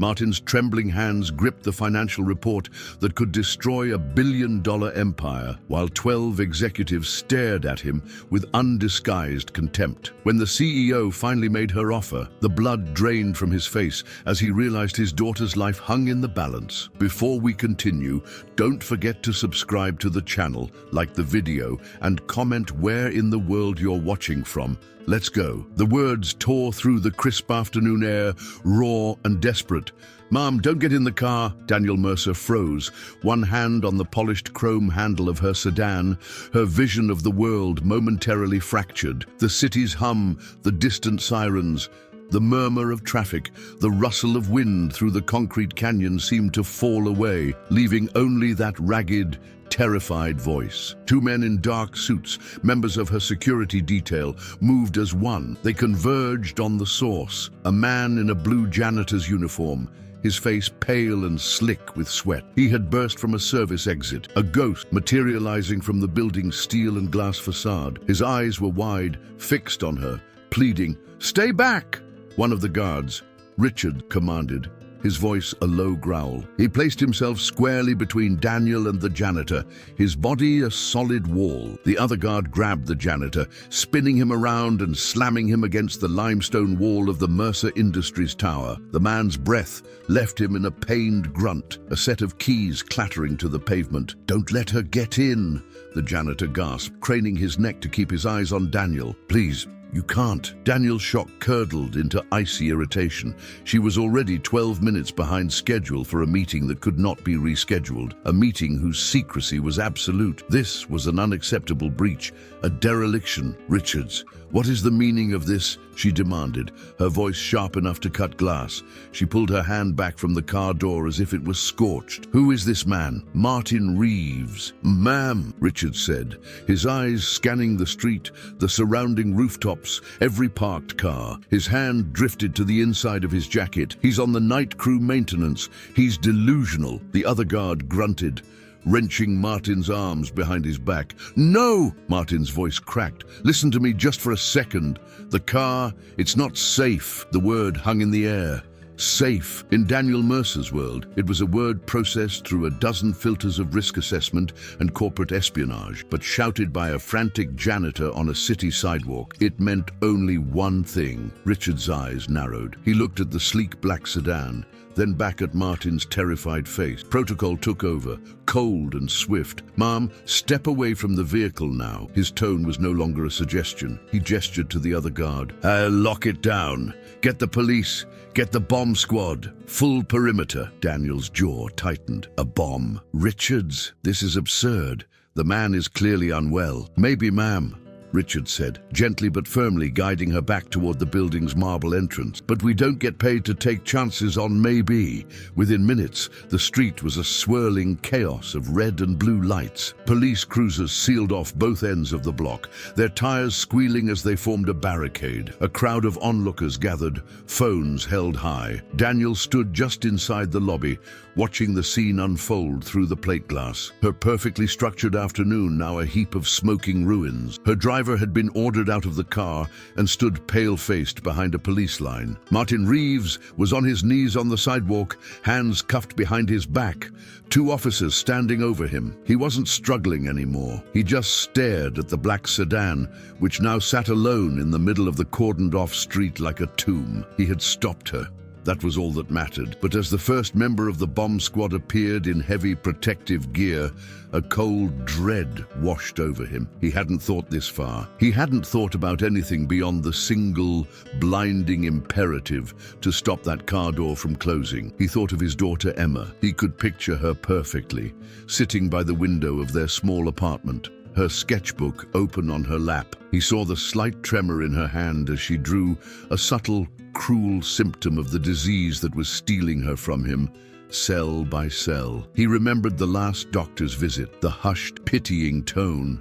Martin's trembling hands gripped the financial report that could destroy a billion-dollar empire, while 12 executives stared at him with undisguised contempt. When the CEO finally made her offer, the blood drained from his face as he realized his daughter's life hung in the balance. Before we continue, don't forget to subscribe to the channel, like the video, and comment where in the world you're watching from. Let's go. The words tore through the crisp afternoon air, raw and desperate. "Mom, don't get in the car." Daniel Mercer froze, one hand on the polished chrome handle of her sedan, her vision of the world momentarily fractured. The city's hum, the distant sirens, the murmur of traffic, the rustle of wind through the concrete canyon seemed to fall away, leaving only that ragged, terrified voice. Two men in dark suits, members of her security detail, moved as one. They converged on the source. A man in a blue janitor's uniform, his face pale and slick with sweat. He had burst from a service exit, a ghost materializing from the building's steel and glass facade. His eyes were wide, fixed on her, pleading, "Stay back!" One of the guards, Richard, commanded, his voice a low growl. He placed himself squarely between Daniel and the janitor, his body a solid wall. The other guard grabbed the janitor, spinning him around and slamming him against the limestone wall of the Mercer Industries tower. The man's breath left him in a pained grunt, a set of keys clattering to the pavement. "Don't let her get in," the janitor gasped, craning his neck to keep his eyes on Daniel. "Please, you can't." Daniel's shock curdled into icy irritation. She was already 12 minutes behind schedule for a meeting that could not be rescheduled, a meeting whose secrecy was absolute. This was an unacceptable breach, a dereliction. "Richards, what is the meaning of this?" she demanded, her voice sharp enough to cut glass. She pulled her hand back from the car door as if it was scorched. "Who is this man?" "Martin Reeves." "Ma'am," Richards said, his eyes scanning the street, the surrounding rooftops, every parked car. His hand drifted to the inside of his jacket. "He's on the night crew maintenance. He's delusional." The other guard grunted, wrenching Martin's arms behind his back. "No!" Martin's voice cracked. "Listen to me just for a second. The car, it's not safe." The word hung in the air. Safe. In Daniel Mercer's world, it was a word processed through a dozen filters of risk assessment and corporate espionage, but shouted by a frantic janitor on a city sidewalk, it meant only one thing. Richard's eyes narrowed. He looked at the sleek black sedan, then back at Martin's terrified face. Protocol took over, cold and swift. "Mom, step away from the vehicle now." His tone was no longer a suggestion. He gestured to the other guard. "Lock it down. Get the police. Get the bomb squad. Full perimeter." Daniel's jaw tightened. "A bomb? Richards, this is absurd. The man is clearly unwell." "Maybe, ma'am," Richard said, gently but firmly guiding her back toward the building's marble entrance. "But we don't get paid to take chances on maybe." Within minutes, the street was a swirling chaos of red and blue lights. Police cruisers sealed off both ends of the block, their tires squealing as they formed a barricade. A crowd of onlookers gathered, phones held high. Daniel stood just inside the lobby, watching the scene unfold through the plate glass. Her perfectly structured afternoon now a heap of smoking ruins. Her driver had been ordered out of the car and stood pale-faced behind a police line. Martin Reeves was on his knees on the sidewalk, hands cuffed behind his back, two officers standing over him. He wasn't struggling anymore. He just stared at the black sedan, which now sat alone in the middle of the cordoned-off street like a tomb. He had stopped her. That was all that mattered. But as the first member of the bomb squad appeared in heavy protective gear, a cold dread washed over him. He hadn't thought this far. He hadn't thought about anything beyond the single, blinding imperative to stop that car door from closing. He thought of his daughter Emma. He could picture her perfectly, sitting by the window of their small apartment, her sketchbook open on her lap. He saw the slight tremor in her hand as she drew, a subtle, cruel symptom of the disease that was stealing her from him, cell by cell. He remembered the last doctor's visit, the hushed, pitying tone.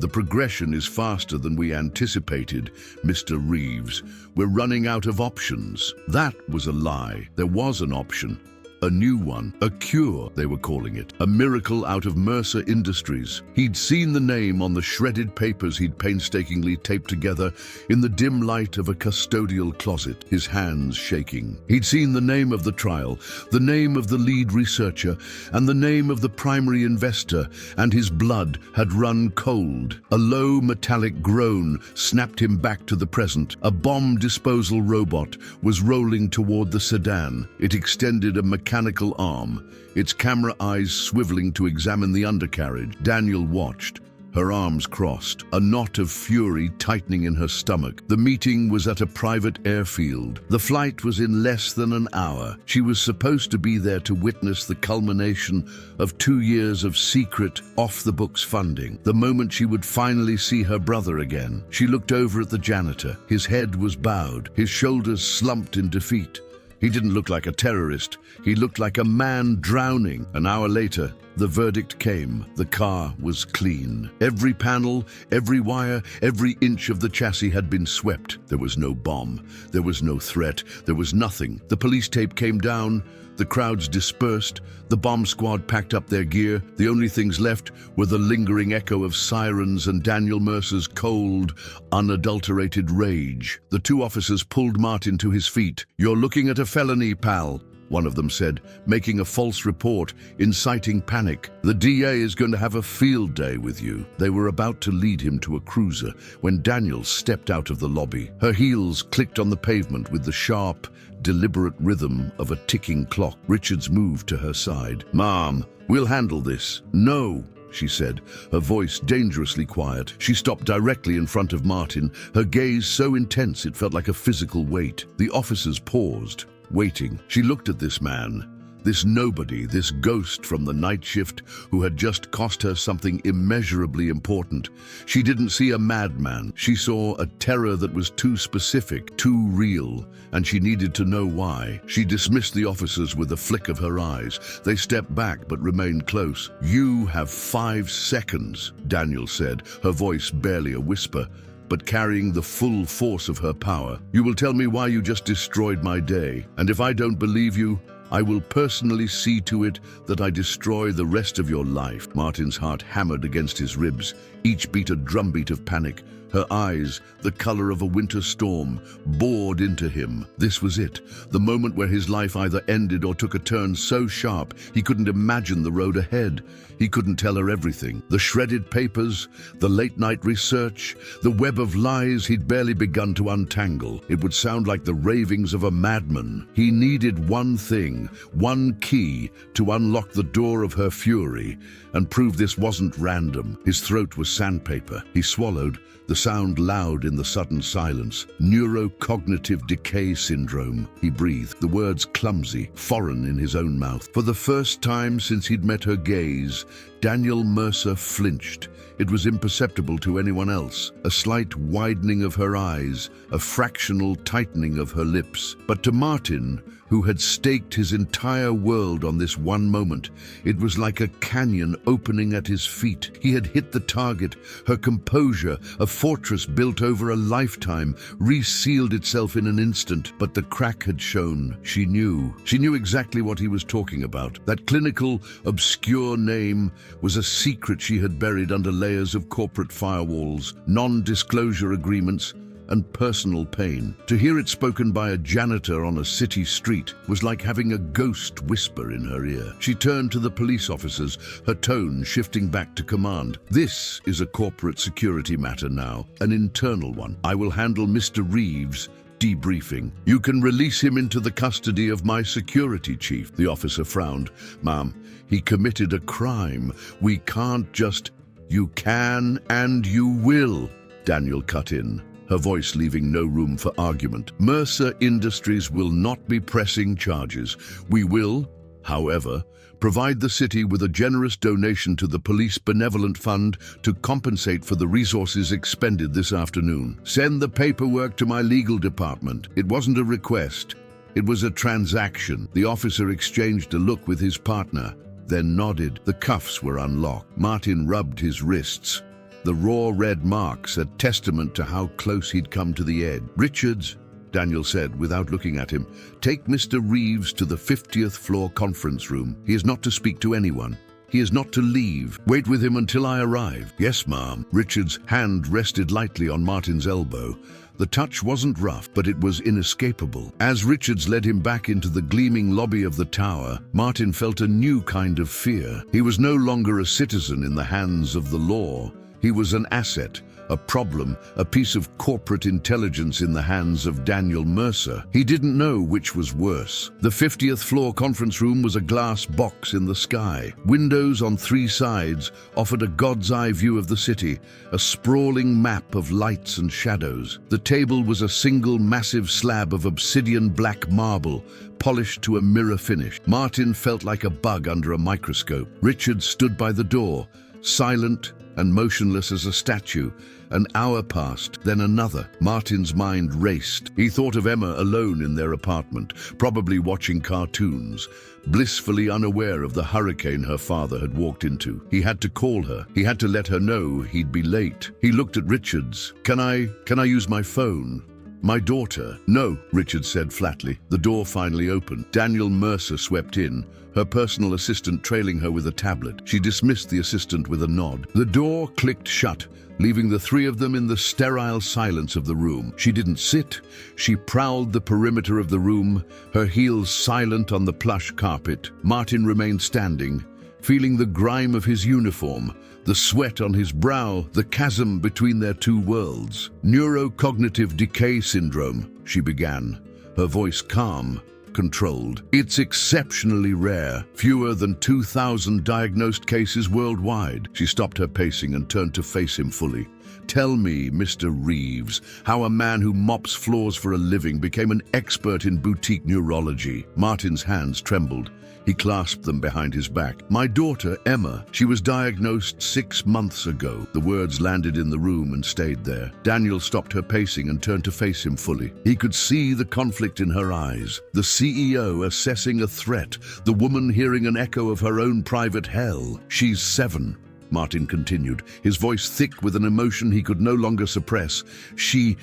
"The progression is faster than we anticipated, Mr. Reeves. We're running out of options." That was a lie. There was an option. A new one, a cure, they were calling it. A miracle out of Mercer Industries. He'd seen the name on the shredded papers he'd painstakingly taped together in the dim light of a custodial closet, his hands shaking. He'd seen the name of the trial, the name of the lead researcher, and the name of the primary investor, and his blood had run cold. A low metallic groan snapped him back to the present. A bomb disposal robot was rolling toward the sedan. It extended a mechanical arm, its camera eyes swiveling to examine the undercarriage. Daniel watched, her arms crossed, a knot of fury tightening in her stomach. The meeting was at a private airfield. The flight was in less than an hour. She was supposed to be there to witness the culmination of 2 years of secret, off-the-books funding. The moment she would finally see her brother again. She looked over at the janitor. His head was bowed, his shoulders slumped in defeat. He didn't look like a terrorist. He looked like a man drowning. An hour later, the verdict came. The car was clean. Every panel, every wire, every inch of the chassis had been swept. There was no bomb. There was no threat. There was nothing. The police tape came down. The crowds dispersed. The bomb squad packed up their gear. The only things left were the lingering echo of sirens and Daniel Mercer's cold, unadulterated rage. The 2 officers pulled Martin to his feet. "You're looking at a felony, pal," one of them said, "making a false report, inciting panic. The DA is going to have a field day with you." They were about to lead him to a cruiser when Daniel stepped out of the lobby. Her heels clicked on the pavement with the sharp, deliberate rhythm of a ticking clock. Richards moved to her side. "Mom, we'll handle this." "No," she said, her voice dangerously quiet. She stopped directly in front of Martin, her gaze so intense it felt like a physical weight. The officers paused, waiting. She looked at this man, this nobody, this ghost from the night shift who had just cost her something immeasurably important. She didn't see a madman. She saw a terror that was too specific, too real, and she needed to know why. She dismissed the officers with a flick of her eyes. They stepped back but remained close. "You have 5 seconds, Daniel said, her voice barely a whisper, but carrying the full force of her power. "You will tell me why you just destroyed my day, and if I don't believe you, I will personally see to it that I destroy the rest of your life." Martin's heart hammered against his ribs, each beat a drumbeat of panic. Her eyes, the color of a winter storm, bored into him. This was it, the moment where his life either ended or took a turn so sharp he couldn't imagine the road ahead. He couldn't tell her everything. The shredded papers, the late-night research, the web of lies he'd barely begun to untangle. It would sound like the ravings of a madman. He needed one thing, one key, to unlock the door of her fury and prove this wasn't random. His throat was sandpaper. He swallowed, the sound loud in the sudden silence. Neurocognitive decay syndrome, he breathed, the words clumsy, foreign in his own mouth. For the first time since he'd met her gaze, Daniel Mercer flinched. It was imperceptible to anyone else, a slight widening of her eyes, a fractional tightening of her lips. But to Martin, who had staked his entire world on this one moment, it was like a canyon opening at his feet. He had hit the target. Her composure, a fortress built over a lifetime, resealed itself in an instant. But the crack had shown. She knew. She knew exactly what he was talking about. That clinical, obscure name was a secret she had buried under layers of corporate firewalls, non-disclosure agreements, and personal pain. To hear it spoken by a janitor on a city street was like having a ghost whisper in her ear. She turned to the police officers, her tone shifting back to command. "This is a corporate security matter now, an internal one. I will handle Mr. Reeves' debriefing. You can release him into the custody of my security chief." The officer frowned. "Ma'am, he committed a crime. We can't just—" "You can and you will," Daniel cut in, her voice leaving no room for argument. "Mercer Industries will not be pressing charges. We will, however, provide the city with a generous donation to the Police Benevolent Fund to compensate for the resources expended this afternoon. Send the paperwork to my legal department." It wasn't a request. It was a transaction. The officer exchanged a look with his partner, then nodded. The cuffs were unlocked. Martin rubbed his wrists, the raw red marks a testament to how close he'd come to the edge. "Richards, Daniel said without looking at him. "Take Mr. Reeves to the 50th floor conference room. He is not to speak to anyone. He is not to leave. Wait with him until I arrive." "Yes, ma'am." Richard's hand rested lightly on Martin's elbow. The touch wasn't rough, but it was inescapable. As Richards led him back into the gleaming lobby of the tower, Martin felt a new kind of fear. He was no longer a citizen in the hands of the law. He was an asset, a problem, a piece of corporate intelligence in the hands of Daniel Mercer. He didn't know which was worse. The 50th floor conference room was a glass box in the sky. Windows on 3 sides offered a god's eye view of the city, a sprawling map of lights and shadows. The table was a single massive slab of obsidian black marble, polished to a mirror finish. Martin felt like a bug under a microscope. Richard stood by the door, silent and motionless as a statue. An hour passed, then another. Martin's mind raced. He thought of Emma alone in their apartment, probably watching cartoons, blissfully unaware of the hurricane her father had walked into. He had to call her. He had to let her know he'd be late. He looked at Richards. Can I use my phone?" "My daughter." "No," Richard said flatly. The door finally opened. Daniel Mercer swept in, her personal assistant trailing her with a tablet. She dismissed the assistant with a nod. The door clicked shut, leaving the 3 of them in the sterile silence of the room. She didn't sit. She prowled the perimeter of the room, her heels silent on the plush carpet. Martin remained standing, feeling the grime of his uniform, the sweat on his brow, the chasm between their 2 worlds. "Neurocognitive decay syndrome," she began, her voice calm, controlled. "It's exceptionally rare, fewer than 2,000 diagnosed cases worldwide." She stopped her pacing and turned to face him fully. "Tell me, Mr. Reeves, how a man who mops floors for a living became an expert in boutique neurology." Martin's hands trembled. He clasped them behind his back. "My daughter, Emma, she was diagnosed 6 months ago." The words landed in the room and stayed there. Daniel stopped her pacing and turned to face him fully. He could see the conflict in her eyes. The CEO assessing a threat, the woman hearing an echo of her own private hell. "She's 7. Martin continued, his voice thick with an emotion he could no longer suppress. She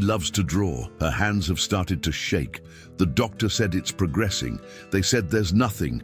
loves to draw. Her hands have started to shake. The doctor said it's progressing. They said there's nothing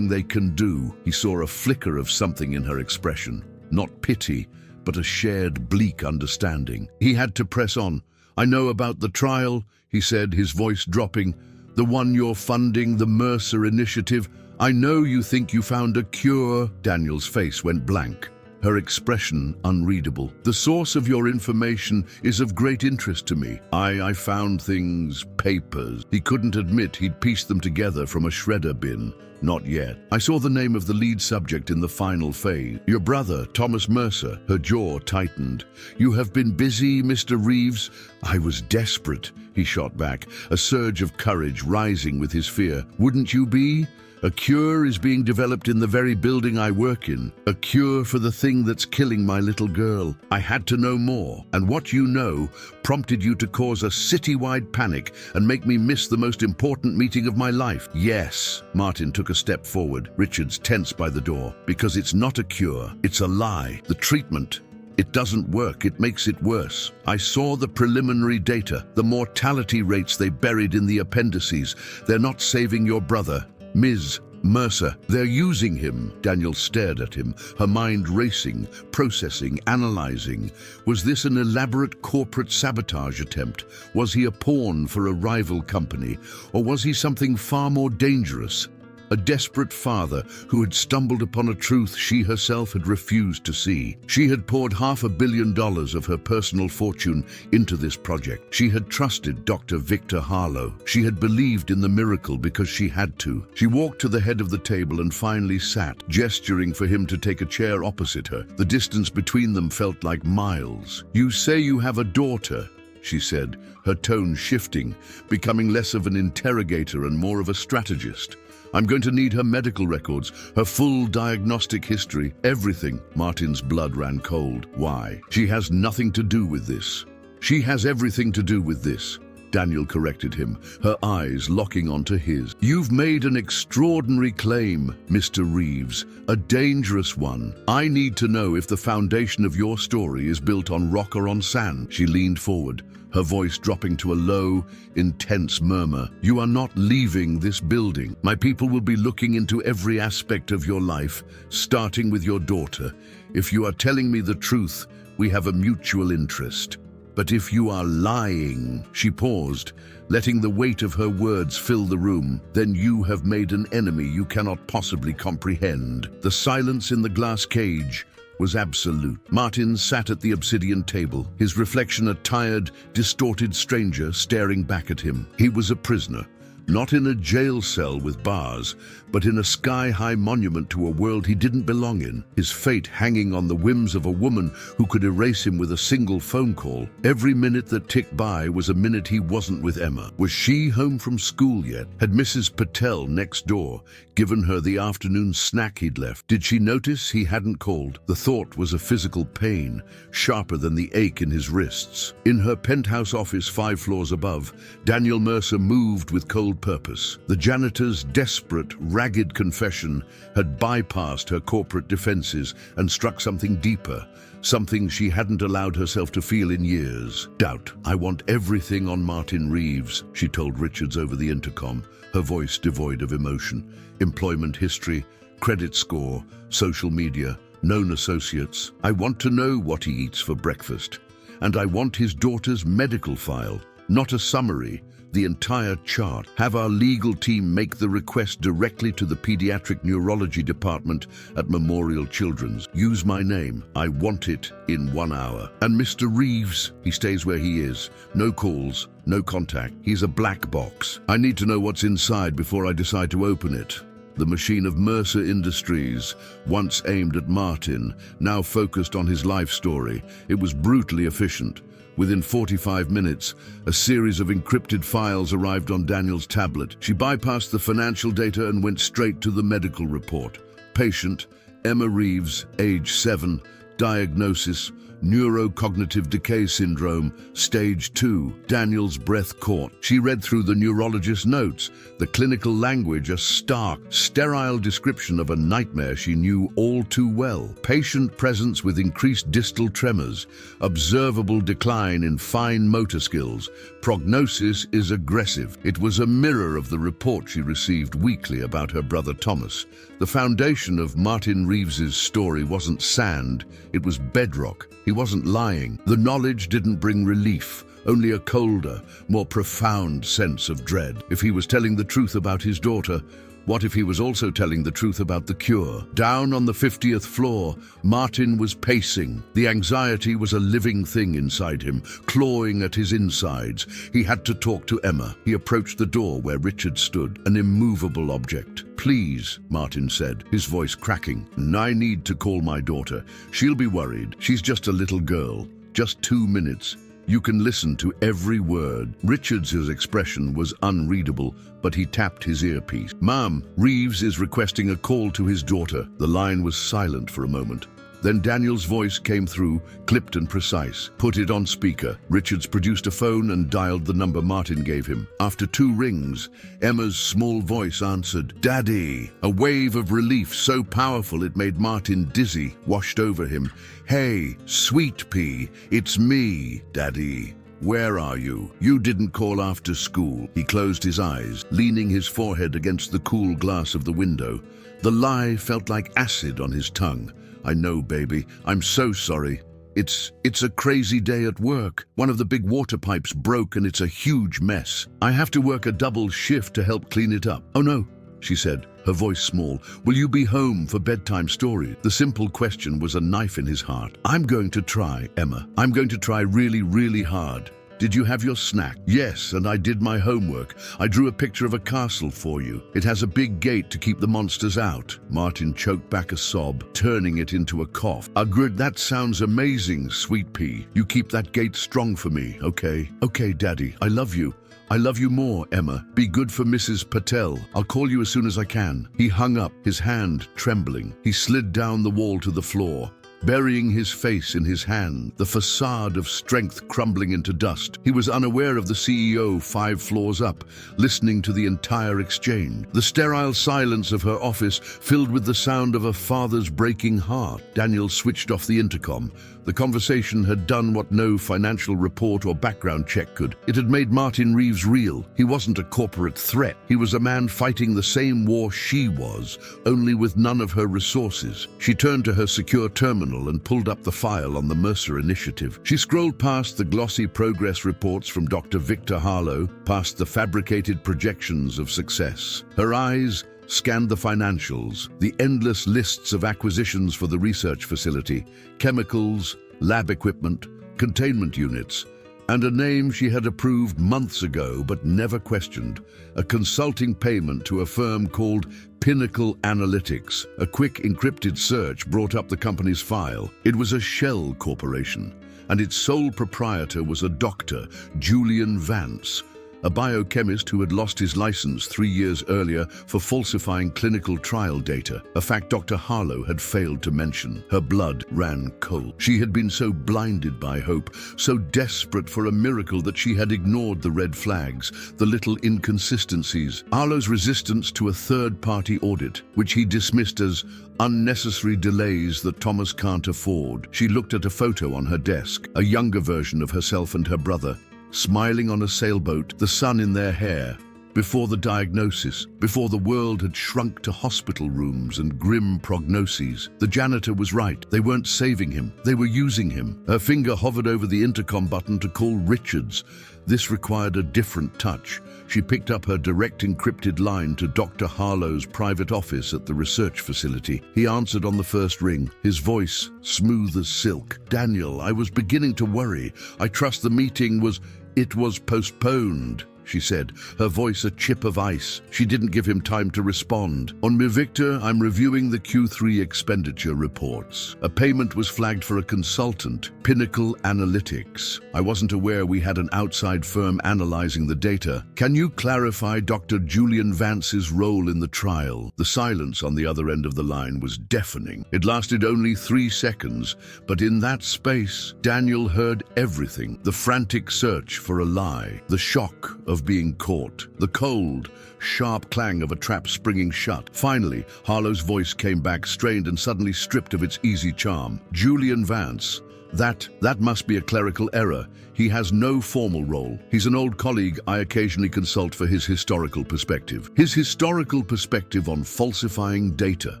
they can do." He saw a flicker of something in her expression. Not pity, but a shared bleak understanding. He had to press on. "I know about the trial," he said, his voice dropping. "The one you're funding, the Mercer Initiative. I know you think you found a cure." Daniel's face went blank, her expression unreadable. "The source of your information is of great interest to me. I found things, papers." He couldn't admit he'd pieced them together from a shredder bin. Not yet. "I saw the name of the lead subject in the final phase. Your brother, Thomas Mercer." Her jaw tightened. "You have been busy, Mr. Reeves." "I was desperate," he shot back, a surge of courage rising with his fear. "Wouldn't you be? A cure is being developed in the very building I work in. A cure for the thing that's killing my little girl. I had to know more, and what you know prompted you to cause a citywide panic and make me miss the most important meeting of my life." "Yes." Martin took a step forward, Richards tense by the door. "Because it's not a cure, it's a lie. The treatment, it doesn't work, it makes it worse. I saw the preliminary data, the mortality rates they buried in the appendices. They're not saving your brother, Ms. Mercer. They're using him." Daniel stared at him, her mind racing, processing, analyzing. Was this an elaborate corporate sabotage attempt? Was he a pawn for a rival company? Or was he something far more dangerous? A desperate father who had stumbled upon a truth she herself had refused to see. She had poured $500 million of her personal fortune into this project. She had trusted Dr. Victor Harlow. She had believed in the miracle because she had to. She walked to the head of the table and finally sat, gesturing for him to take a chair opposite her. The distance between them felt like miles. "You say you have a daughter," she said, her tone shifting, becoming less of an interrogator and more of a strategist. "I'm going to need her medical records, her full diagnostic history, everything." Martin's blood ran cold. "Why?" "She has nothing to do with this." "She has everything to do with this." Daniel corrected him, her eyes locking onto his. "You've made an extraordinary claim, Mr. Reeves, a dangerous one. I need to know if the foundation of your story is built on rock or on sand." She leaned forward, her voice dropping to a low, intense murmur. "You are not leaving this building. My people will be looking into every aspect of your life, starting with your daughter. If you are telling me the truth, we have a mutual interest. But if you are lying," she paused, letting the weight of her words fill the room, "then you have made an enemy you cannot possibly comprehend." The silence in the glass cage was absolute. Martin sat at the obsidian table, his reflection a tired, distorted stranger staring back at him. He was a prisoner, not in a jail cell with bars, but in a sky-high monument to a world he didn't belong in, his fate hanging on the whims of a woman who could erase him with a single phone call. Every minute that ticked by was a minute he wasn't with Emma. Was she home from school yet? Had Mrs. Patel next door given her the afternoon snack he'd left? Did she notice he hadn't called? The thought was a physical pain, sharper than the ache in his wrists. In her penthouse office 5 floors above, Daniel Mercer moved with cold purpose. The janitor's desperate, ragged confession had bypassed her corporate defenses and struck something deeper, something she hadn't allowed herself to feel in years. Doubt. "I want everything on Martin Reeves," she told Richards over the intercom, her voice devoid of emotion. "Employment history, credit score, social media, known associates. I want to know what he eats for breakfast. And I want his daughter's medical file, not a summary, the entire chart. Have our legal team make the request directly to the pediatric neurology department at Memorial Children's. Use my name. I want it in 1 hour. And Mr. Reeves, he stays where he is. No calls, no contact. He's a black box. I need to know what's inside before I decide to open it." The machine of Mercer Industries, once aimed at Martin, now focused on his life story. It was brutally efficient. Within 45 minutes, a series of encrypted files arrived on Daniel's tablet. She bypassed the financial data and went straight to the medical report. Patient, Emma Reeves, age 7, diagnosis, neurocognitive decay syndrome, stage 2. Daniel's breath caught. She read through the neurologist's notes, the clinical language a stark, sterile description of a nightmare she knew all too well. Patient presence with increased distal tremors, observable decline in fine motor skills. Prognosis is aggressive. It was a mirror of the report she received weekly about her brother Thomas. The foundation of Martin Reeves's story wasn't sand, it was bedrock. He wasn't lying. The knowledge didn't bring relief, only a colder, more profound sense of dread. If he was telling the truth about his daughter, what if he was also telling the truth about the cure? Down on the 50th floor, Martin was pacing. The anxiety was a living thing inside him, clawing at his insides. He had to talk to Emma. He approached the door where Richard stood, an immovable object. "Please," Martin said, his voice cracking. "I need to call my daughter. She'll be worried. She's just a little girl. Just 2 minutes. You can listen to every word." Richards' expression was unreadable, but he tapped his earpiece. "Ma'am, Reeves is requesting a call to his daughter." The line was silent for a moment. Then Daniel's voice came through, clipped and precise. "Put it on speaker." Richards produced a phone and dialed the number Martin gave him. After 2 rings, Emma's small voice answered, "Daddy." A wave of relief so powerful it made Martin dizzy washed over him. "Hey, sweet pea, it's me, Daddy. Where are you? You didn't call after school." He closed his eyes, leaning his forehead against the cool glass of the window. The lie felt like acid on his tongue. "I know, baby. I'm so sorry. It's a crazy day at work. One of the big water pipes broke and it's a huge mess. I have to work a double shift to help clean it up." "Oh no," she said, her voice small. "Will you be home for bedtime stories?" The simple question was a knife in his heart. "I'm going to try, Emma. I'm going to try really, really hard. Did you have your snack?" "Yes, and I did my homework. I drew a picture of a castle for you. It has a big gate to keep the monsters out." Martin choked back a sob, turning it into a cough. "Good, that sounds amazing, sweet pea. You keep that gate strong for me, okay?" "Okay, Daddy. I love you. I love you more, Emma. Be good for Mrs. Patel. I'll call you as soon as I can." He hung up, his hand trembling. He slid down the wall to the floor. burying his face in his hand, the facade of strength crumbling into dust. He was unaware of the CEO 5 floors up, listening to the entire exchange. The sterile silence of her office filled with the sound of a father's breaking heart. Daniel switched off the intercom. The conversation had done what no financial report or background check could. It had made Martin Reeves real. He wasn't a corporate threat. He was a man fighting the same war she was, only with none of her resources. She turned to her secure terminal and pulled up the file on the Mercer Initiative. She scrolled past the glossy progress reports from Dr. Victor Harlow, past the fabricated projections of success. Her eyes scanned the financials, the endless lists of acquisitions for the research facility, chemicals, lab equipment, containment units, and a name she had approved months ago but never questioned, a consulting payment to a firm called Pinnacle Analytics. A quick encrypted search brought up the company's file. It was a shell corporation, and its sole proprietor was a Dr. Julian Vance, a biochemist who had lost his license 3 years earlier for falsifying clinical trial data, a fact Dr. Harlow had failed to mention. Her blood ran cold. She had been so blinded by hope, so desperate for a miracle that she had ignored the red flags, the little inconsistencies. Harlow's resistance to a third-party audit, which he dismissed as unnecessary delays that Thomas can't afford. She looked at a photo on her desk, a younger version of herself and her brother, smiling on a sailboat, the sun in their hair. Before the diagnosis, before the world had shrunk to hospital rooms and grim prognoses, the janitor was right. They weren't saving him, they were using him. Her finger hovered over the intercom button to call Richards. This required a different touch. She picked up her direct encrypted line to Dr. Harlow's private office at the research facility. He answered on the first ring, his voice smooth as silk. "Daniel, I was beginning to worry. I trust the meeting was... It was postponed," she said, her voice a chip of ice. She didn't give him time to respond. "On me, Victor, I'm reviewing the Q3 expenditure reports. A payment was flagged for a consultant, Pinnacle Analytics. I wasn't aware we had an outside firm analyzing the data. Can you clarify Dr. Julian Vance's role in the trial?" The silence on the other end of the line was deafening. It lasted only 3 seconds, but in that space, Daniel heard everything. The frantic search for a lie, the shock of being caught, the cold, sharp clang of a trap springing shut. Finally, Harlow's voice came back, strained and suddenly stripped of its easy charm. "Julian Vance, that must be a clerical error. He has no formal role. He's an old colleague I occasionally consult for his historical perspective." "His historical perspective on falsifying data?"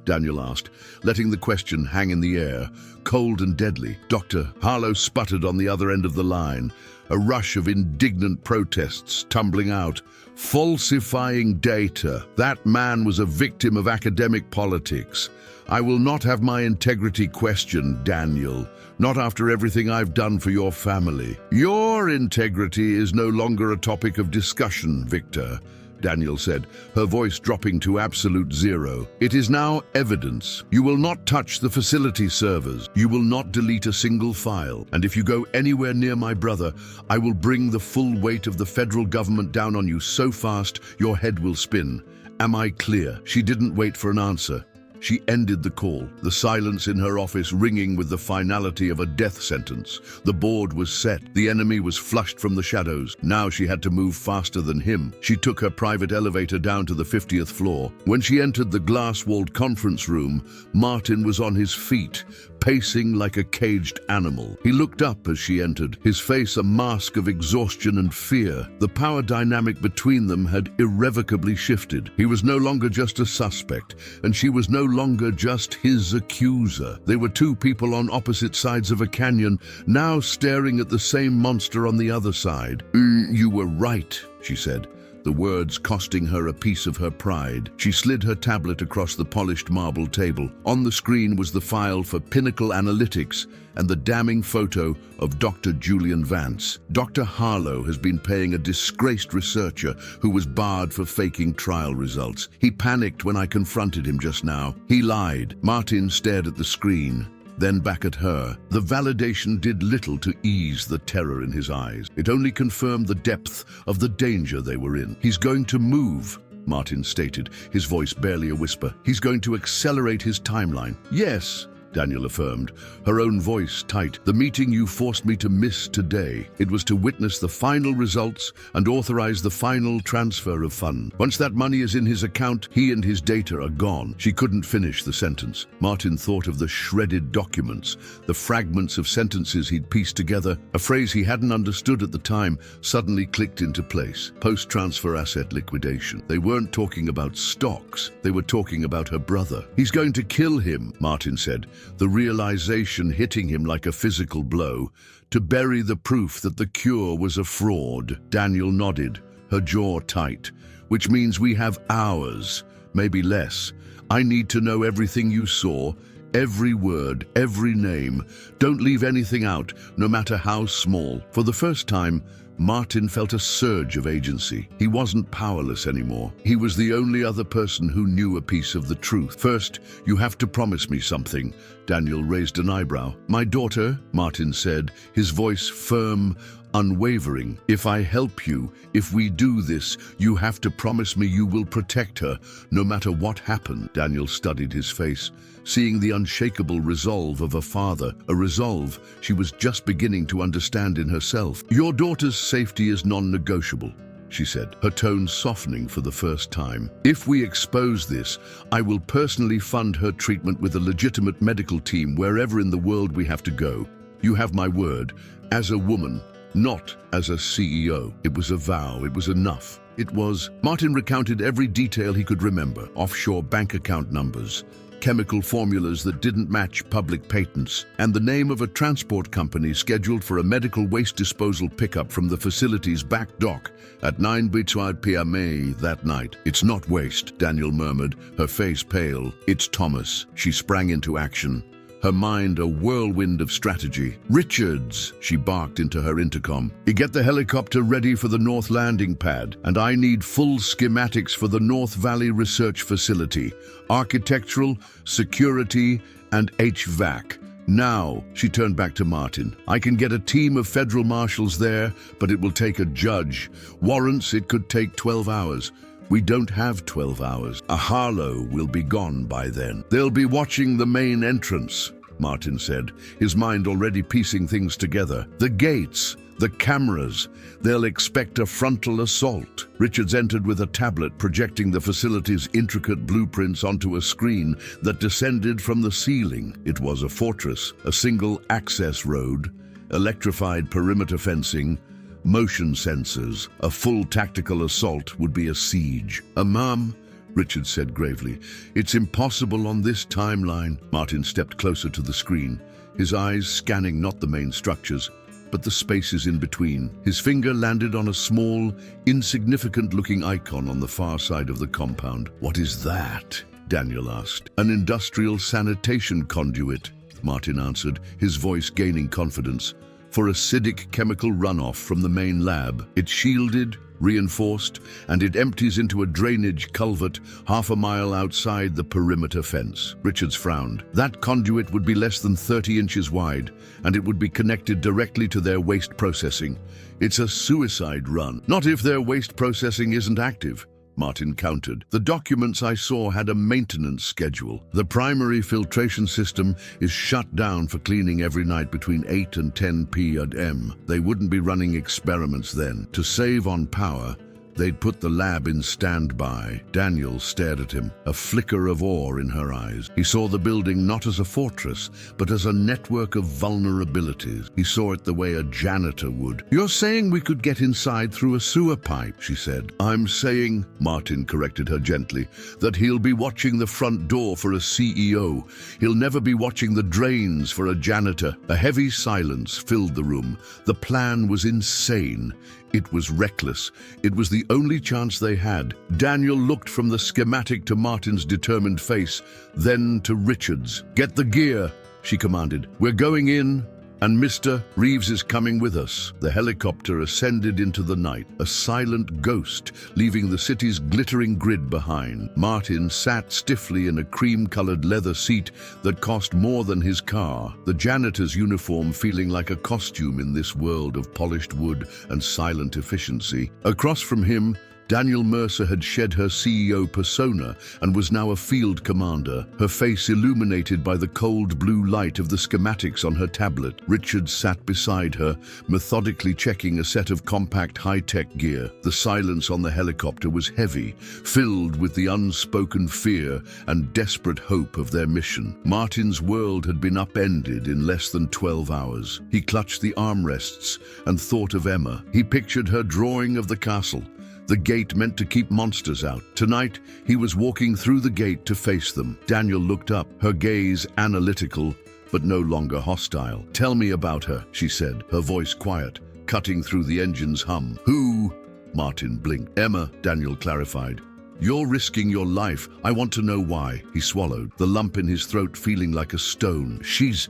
Daniel asked, letting the question hang in the air, cold and deadly. Dr. Harlow sputtered on the other end of the line, a rush of indignant protests tumbling out. "Falsifying data. That man was a victim of academic politics. I will not have my integrity questioned, Daniel. Not after everything I've done for your family." "Your integrity is no longer a topic of discussion, Victor," Daniel said, her voice dropping to absolute zero. "It is now evidence. You will not touch the facility servers. You will not delete a single file. And if you go anywhere near my brother, I will bring the full weight of the federal government down on you so fast your head will spin. Am I clear?" She didn't wait for an answer. She ended the call, the silence in her office ringing with the finality of a death sentence. The board was set. The enemy was flushed from the shadows. Now she had to move faster than him. She took her private elevator down to the 50th floor. When she entered the glass-walled conference room, Martin was on his feet, pacing like a caged animal. He looked up as she entered, his face a mask of exhaustion and fear. The power dynamic between them had irrevocably shifted. He was no longer just a suspect, and she was no longer just his accuser. They were two people on opposite sides of a canyon, now staring at the same monster on the other side. You were right," she said, the words costing her a piece of her pride. She slid her tablet across the polished marble table. On the screen was the file for Pinnacle Analytics and the damning photo of Dr. Julian Vance. Dr. Harlow has been paying a disgraced researcher who was barred for faking trial results. He panicked when I confronted him just now. He lied. Martin stared at the screen, then back at her. The validation did little to ease the terror in his eyes. It only confirmed the depth of the danger they were in. "He's going to move," Martin stated, his voice barely a whisper. "He's going to accelerate his timeline." "Yes, Daniel affirmed, her own voice tight. The meeting you forced me to miss today. It was to witness the final results and authorize the final transfer of funds. Once that money is in his account, he and his data are gone. She couldn't finish the sentence. Martin thought of the shredded documents, the fragments of sentences he'd pieced together. A phrase he hadn't understood at the time suddenly clicked into place. Post-transfer asset liquidation. They weren't talking about stocks. They were talking about her brother. He's going to kill him, Martin said, the realization hitting him like a physical blow, to bury the proof that the cure was a fraud. Daniel nodded, her jaw tight. Which means we have hours, maybe less. I need to know everything you saw, every word, every name. Don't leave anything out, no matter how small. For the first time, Martin felt a surge of agency. He wasn't powerless anymore. He was the only other person who knew a piece of the truth. First, you have to promise me something. Daniel raised an eyebrow. My daughter, Martin said, his voice firm, unwavering. If I help you, if we do this, you have to promise me you will protect her, no matter what happened. Daniel studied his face, seeing the unshakable resolve of a father, a resolve she was just beginning to understand in herself. Your daughter's safety is non-negotiable, she said, her tone softening for the first time. If we expose this, I will personally fund her treatment with a legitimate medical team wherever in the world we have to go. You have my word, as a woman, not as a CEO. It was a vow, it was enough. It was. Martin recounted every detail he could remember. Offshore bank account numbers, chemical formulas that didn't match public patents, and the name of a transport company scheduled for a medical waste disposal pickup from the facility's back dock at 9:00 p.m. that night. It's not waste, Daniel murmured, her face pale. It's Thomas. She sprang into action, her mind a whirlwind of strategy. Richards, she barked into her intercom. You get the helicopter ready for the North Landing Pad, and I need full schematics for the North Valley Research Facility, architectural, security, and HVAC. Now, she turned back to Martin. I can get a team of federal marshals there, but it will take a judge. Warrants, it could take 12 hours. We don't have 12 hours. A Harlow will be gone by then. They'll be watching the main entrance, Martin said, his mind already piecing things together. The gates, the cameras, they'll expect a frontal assault. Richards entered with a tablet projecting the facility's intricate blueprints onto a screen that descended from the ceiling. It was a fortress, a single access road, electrified perimeter fencing, motion sensors. A full tactical assault would be a siege. Ma'am, Richard said gravely, it's impossible on this timeline. Martin stepped closer to the screen, his eyes scanning not the main structures, but the spaces in between. His finger landed on a small, insignificant-looking icon on the far side of the compound. What is that? Daniel asked. An industrial sanitation conduit, Martin answered, his voice gaining confidence. For acidic chemical runoff from the main lab. It's shielded, reinforced, and it empties into a drainage culvert half a mile outside the perimeter fence. Richards frowned. That conduit would be less than 30 inches wide, and it would be connected directly to their waste processing. It's a suicide run. Not if their waste processing isn't active, Martin countered. The documents I saw had a maintenance schedule. The primary filtration system is shut down for cleaning every night between 8 and 10 p.m. They wouldn't be running experiments then. To save on power, they'd put the lab in standby. Daniel stared at him, a flicker of awe in her eyes. He saw the building not as a fortress, but as a network of vulnerabilities. He saw it the way a janitor would. You're saying we could get inside through a sewer pipe, she said. I'm saying, Martin corrected her gently, that he'll be watching the front door for a CEO. He'll never be watching the drains for a janitor. A heavy silence filled the room. The plan was insane. It was reckless. It was the only chance they had. Daniel looked from the schematic to Martin's determined face, then to Richard's. Get the gear, she commanded. We're going in, and Mr. Reeves is coming with us. The helicopter ascended into the night, a silent ghost, leaving the city's glittering grid behind. Martin sat stiffly in a cream-colored leather seat that cost more than his car, the janitor's uniform feeling like a costume in this world of polished wood and silent efficiency. Across from him, Daniel Mercer had shed her CEO persona and was now a field commander, her face illuminated by the cold blue light of the schematics on her tablet. Richard sat beside her, methodically checking a set of compact high-tech gear. The silence on the helicopter was heavy, filled with the unspoken fear and desperate hope of their mission. Martin's world had been upended in less than 12 hours. He clutched the armrests and thought of Emma. He pictured her drawing of the castle, the gate meant to keep monsters out. Tonight, he was walking through the gate to face them. Daniel looked up, her gaze analytical, but no longer hostile. "Tell me about her," she said, her voice quiet, cutting through the engine's hum. "Who?" Martin blinked. "Emma," Daniel clarified. "You're risking your life. I want to know why." He swallowed, the lump in his throat feeling like a stone. She's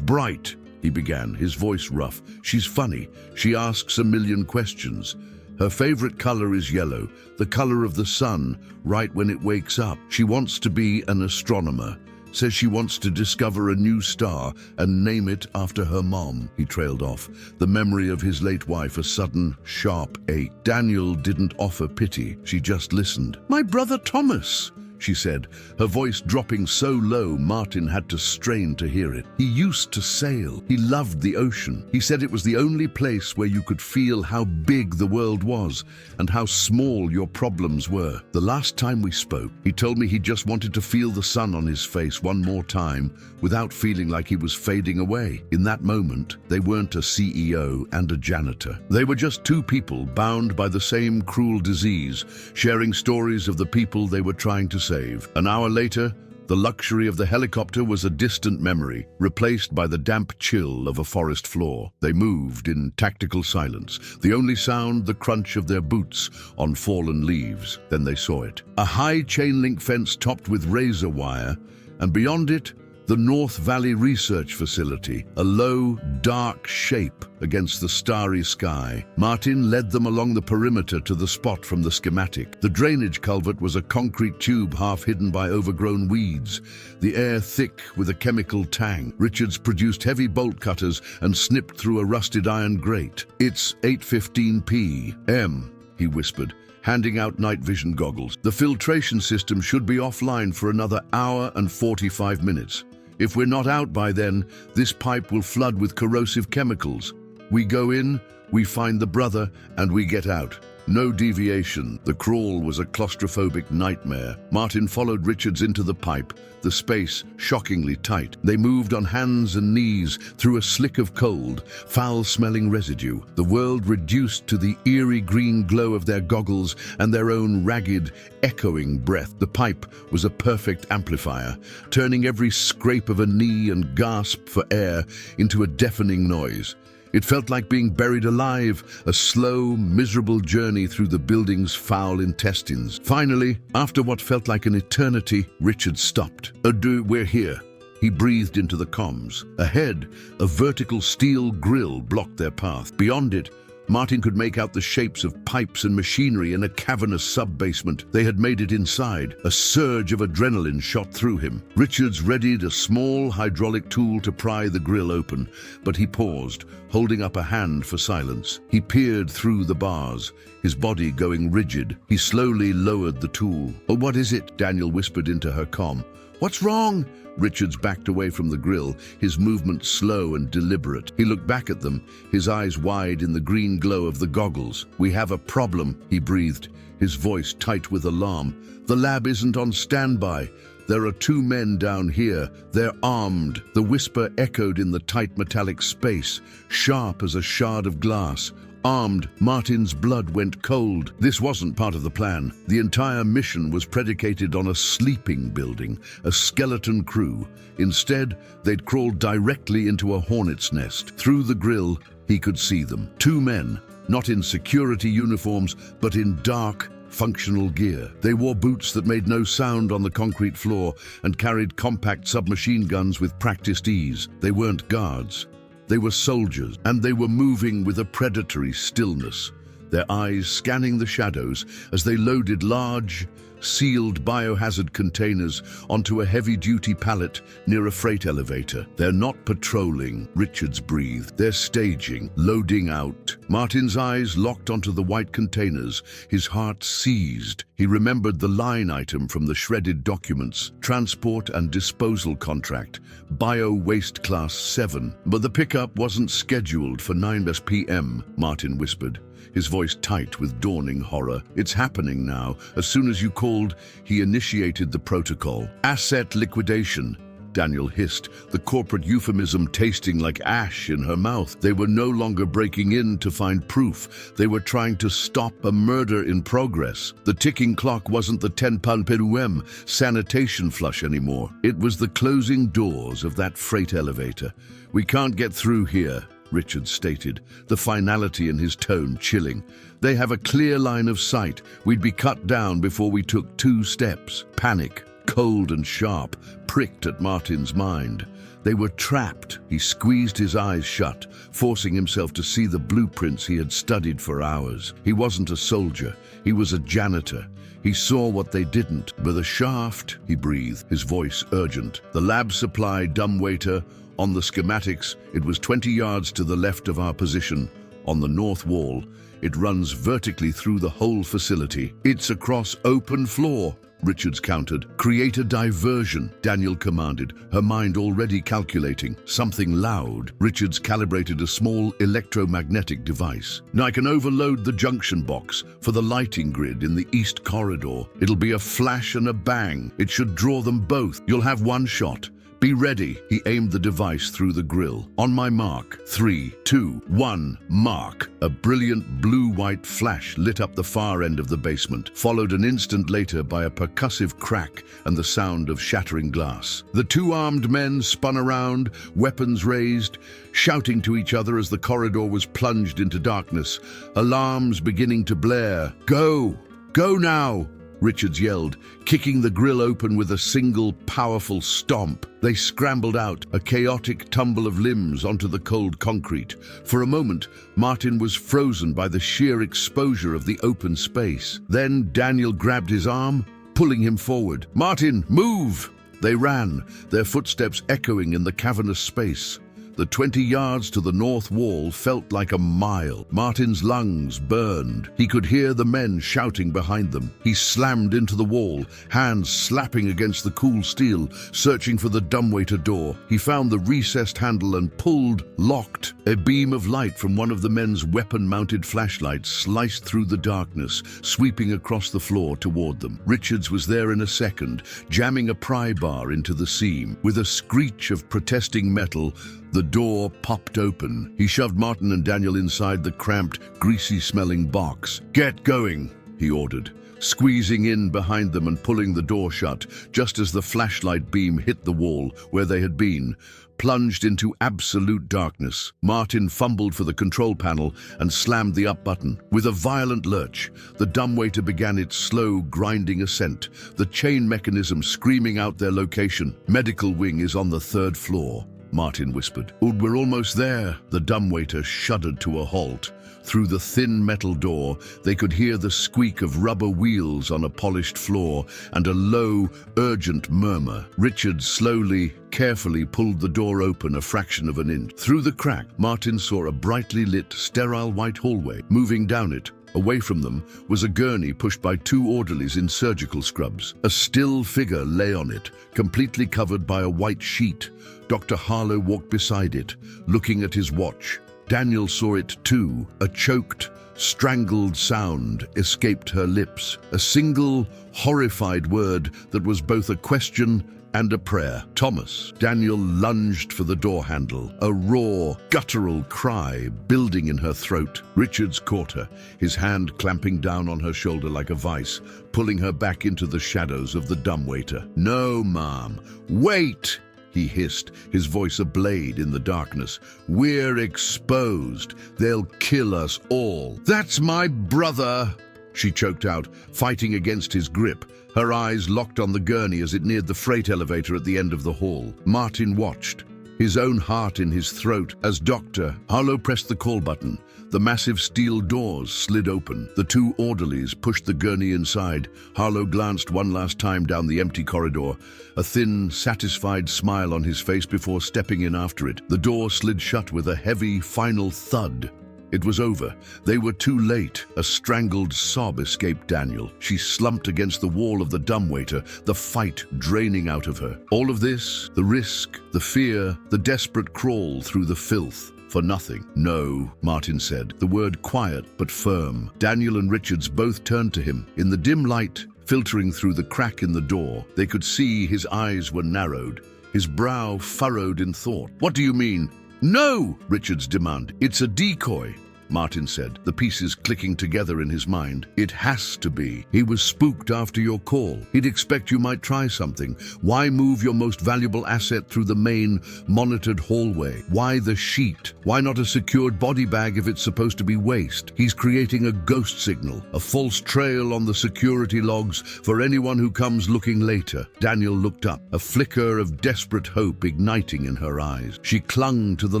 bright," he began, his voice rough. "She's funny. She asks a million questions. Her favorite color is yellow, the color of the sun, right when it wakes up. She wants to be an astronomer. Says she wants to discover a new star and name it after her mom." He trailed off, the memory of his late wife a sudden, sharp ache. Daniel didn't offer pity. She just listened. "My brother Thomas," she said, her voice dropping so low Martin had to strain to hear it. "He used to sail. He loved the ocean. He said it was the only place where you could feel how big the world was and how small your problems were. The last time we spoke, he told me he just wanted to feel the sun on his face one more time without feeling like he was fading away." In that moment, they weren't a CEO and a janitor. They were just two people bound by the same cruel disease, sharing stories of the people they were trying to save. An hour later, the luxury of the helicopter was a distant memory, replaced by the damp chill of a forest floor. They moved in tactical silence, the only sound the crunch of their boots on fallen leaves. Then they saw it. A high chain-link fence topped with razor wire, and beyond it, the North Valley Research Facility, a low, dark shape against the starry sky. Martin led them along the perimeter to the spot from the schematic. The drainage culvert was a concrete tube half hidden by overgrown weeds, the air thick with a chemical tang. Richards produced heavy bolt cutters and snipped through a rusted iron grate. "It's 8:15 p.m., he whispered, handing out night vision goggles. "The filtration system should be offline for another hour and 45 minutes. If we're not out by then, this pipe will flood with corrosive chemicals. We go in, we find the brother, and we get out. No deviation." The crawl was a claustrophobic nightmare. Martin followed Richards into the pipe, the space shockingly tight. They moved on hands and knees through a slick of cold, foul-smelling residue, the world reduced to the eerie green glow of their goggles and their own ragged, echoing breath. The pipe was a perfect amplifier, turning every scrape of a knee and gasp for air into a deafening noise. It felt like being buried alive, a slow, miserable journey through the building's foul intestines. Finally, after what felt like an eternity, Richard stopped. "We're here." He breathed into the comms. Ahead, a vertical steel grill blocked their path. Beyond it, Martin could make out the shapes of pipes and machinery in a cavernous sub-basement. They had made it inside. A surge of adrenaline shot through him. Richards readied a small hydraulic tool to pry the grill open, but he paused, holding up a hand for silence. He peered through the bars, his body going rigid. He slowly lowered the tool. "Oh, what is it?" Daniel whispered into her comm. "What's wrong?" Richards backed away from the grill, his movement slow and deliberate. He looked back at them, his eyes wide in the green glow of the goggles. "We have a problem," he breathed, his voice tight with alarm. "The lab isn't on standby. There are two men down here. They're armed." The whisper echoed in the tight metallic space, sharp as a shard of glass. Armed, Martin's blood went cold. This wasn't part of the plan. The entire mission was predicated on a sleeping building, a skeleton crew. Instead, they'd crawled directly into a hornet's nest. Through the grill, he could see them. Two men, not in security uniforms, but in dark, functional gear. They wore boots that made no sound on the concrete floor and carried compact submachine guns with practiced ease. They weren't guards. They were soldiers, and they were moving with a predatory stillness. their eyes scanning the shadows as they loaded large, sealed biohazard containers onto a heavy-duty pallet near a freight elevator. They're not patrolling, Richards breathed. They're staging, loading out. Martin's eyes locked onto the white containers. His heart seized. He remembered the line item from the shredded documents, transport and disposal contract, bio-waste class 7. But the pickup wasn't scheduled for 9 p.m., Martin whispered, his voice tight with dawning horror. It's happening now. As soon as you called, he initiated the protocol. Asset liquidation, Daniel hissed, the corporate euphemism tasting like ash in her mouth. They were no longer breaking in to find proof. They were trying to stop a murder in progress. The ticking clock wasn't the 10-pound peruem sanitation flush anymore. It was the closing doors of that freight elevator. We can't get through here, Richard stated, the finality in his tone chilling. They have a clear line of sight. We'd be cut down before we took 2 steps. Panic, cold and sharp, pricked at Martin's mind. They were trapped. He squeezed his eyes shut, forcing himself to see the blueprints he had studied for hours. He wasn't a soldier. He was a janitor. He saw what they didn't. With a shaft, he breathed, his voice urgent. The lab supply dumbwaiter. On the schematics, it was 20 yards to the left of our position, on the north wall. It runs vertically through the whole facility. It's across open floor, Richards countered. Create a diversion, Daniel commanded, her mind already calculating. Something loud. Richards calibrated a small electromagnetic device. Now I can overload the junction box for the lighting grid in the east corridor. It'll be a flash and a bang. It should draw them both. You'll have one shot. Be ready. He aimed the device through the grill. On my mark. 3, 2, 1, mark. A brilliant blue-white flash lit up the far end of the basement, followed an instant later by a percussive crack and the sound of shattering glass. The 2 armed men spun around, weapons raised, shouting to each other as the corridor was plunged into darkness, alarms beginning to blare. Go! Go now! Richards yelled, kicking the grill open with a single, powerful stomp. They scrambled out, a chaotic tumble of limbs onto the cold concrete. For a moment, Martin was frozen by the sheer exposure of the open space. Then Daniel grabbed his arm, pulling him forward. Martin, move! They ran, their footsteps echoing in the cavernous space. The 20 yards to the north wall felt like a mile. Martin's lungs burned. He could hear the men shouting behind them. He slammed into the wall, hands slapping against the cool steel, searching for the dumbwaiter door. He found the recessed handle and pulled, locked. A beam of light from one of the men's weapon-mounted flashlights sliced through the darkness, sweeping across the floor toward them. Richards was there in a second, jamming a pry bar into the seam. With a screech of protesting metal, the door popped open. He shoved Martin and Daniel inside the cramped, greasy-smelling box. Get going, he ordered, squeezing in behind them and pulling the door shut, just as the flashlight beam hit the wall where they had been, plunged into absolute darkness. Martin fumbled for the control panel and slammed the up button. With a violent lurch, the dumbwaiter began its slow, grinding ascent, the chain mechanism screaming out their location. Medical wing is on the 3rd floor. Martin whispered. We're almost there. The dumbwaiter shuddered to a halt. Through the thin metal door, they could hear the squeak of rubber wheels on a polished floor and a low, urgent murmur. Richard slowly, carefully pulled the door open a fraction of an inch. Through the crack, Martin saw a brightly lit, sterile white hallway. Moving down it, away from them, was a gurney pushed by 2 orderlies in surgical scrubs. A still figure lay on it, completely covered by a white sheet. Dr. Harlow walked beside it, looking at his watch. Daniel saw it too. A choked, strangled sound escaped her lips. A single, horrified word that was both a question and a prayer. Thomas. Daniel lunged for the door handle, a raw, guttural cry building in her throat. Richards caught her, his hand clamping down on her shoulder like a vice, pulling her back into the shadows of the dumbwaiter. No, ma'am. Wait! He hissed, his voice a blade in the darkness. We're exposed. They'll kill us all. That's my brother, she choked out, fighting against his grip, her eyes locked on the gurney as it neared the freight elevator at the end of the hall. Martin watched, his own heart in his throat. As Dr. Harlow pressed the call button, the massive steel doors slid open. The two orderlies pushed the gurney inside. Harlow glanced one last time down the empty corridor, a thin, satisfied smile on his face before stepping in after it. The door slid shut with a heavy, final thud. It was over. They were too late. A strangled sob escaped Daniel. She slumped against the wall of the dumbwaiter, the fight draining out of her. All of this, the risk, the fear, the desperate crawl through the filth, for nothing. No, Martin said, the word quiet but firm. Daniel and Richards both turned to him. In the dim light, filtering through the crack in the door, they could see his eyes were narrowed, his brow furrowed in thought. What do you mean? No, Richards demanded. It's a decoy, Martin said, the pieces clicking together in his mind. It has to be. He was spooked after your call. He'd expect you might try something. Why move your most valuable asset through the main, monitored hallway? Why the sheet? Why not a secured body bag if it's supposed to be waste? He's creating a ghost signal, a false trail on the security logs for anyone who comes looking later. Daniel looked up, a flicker of desperate hope igniting in her eyes. She clung to the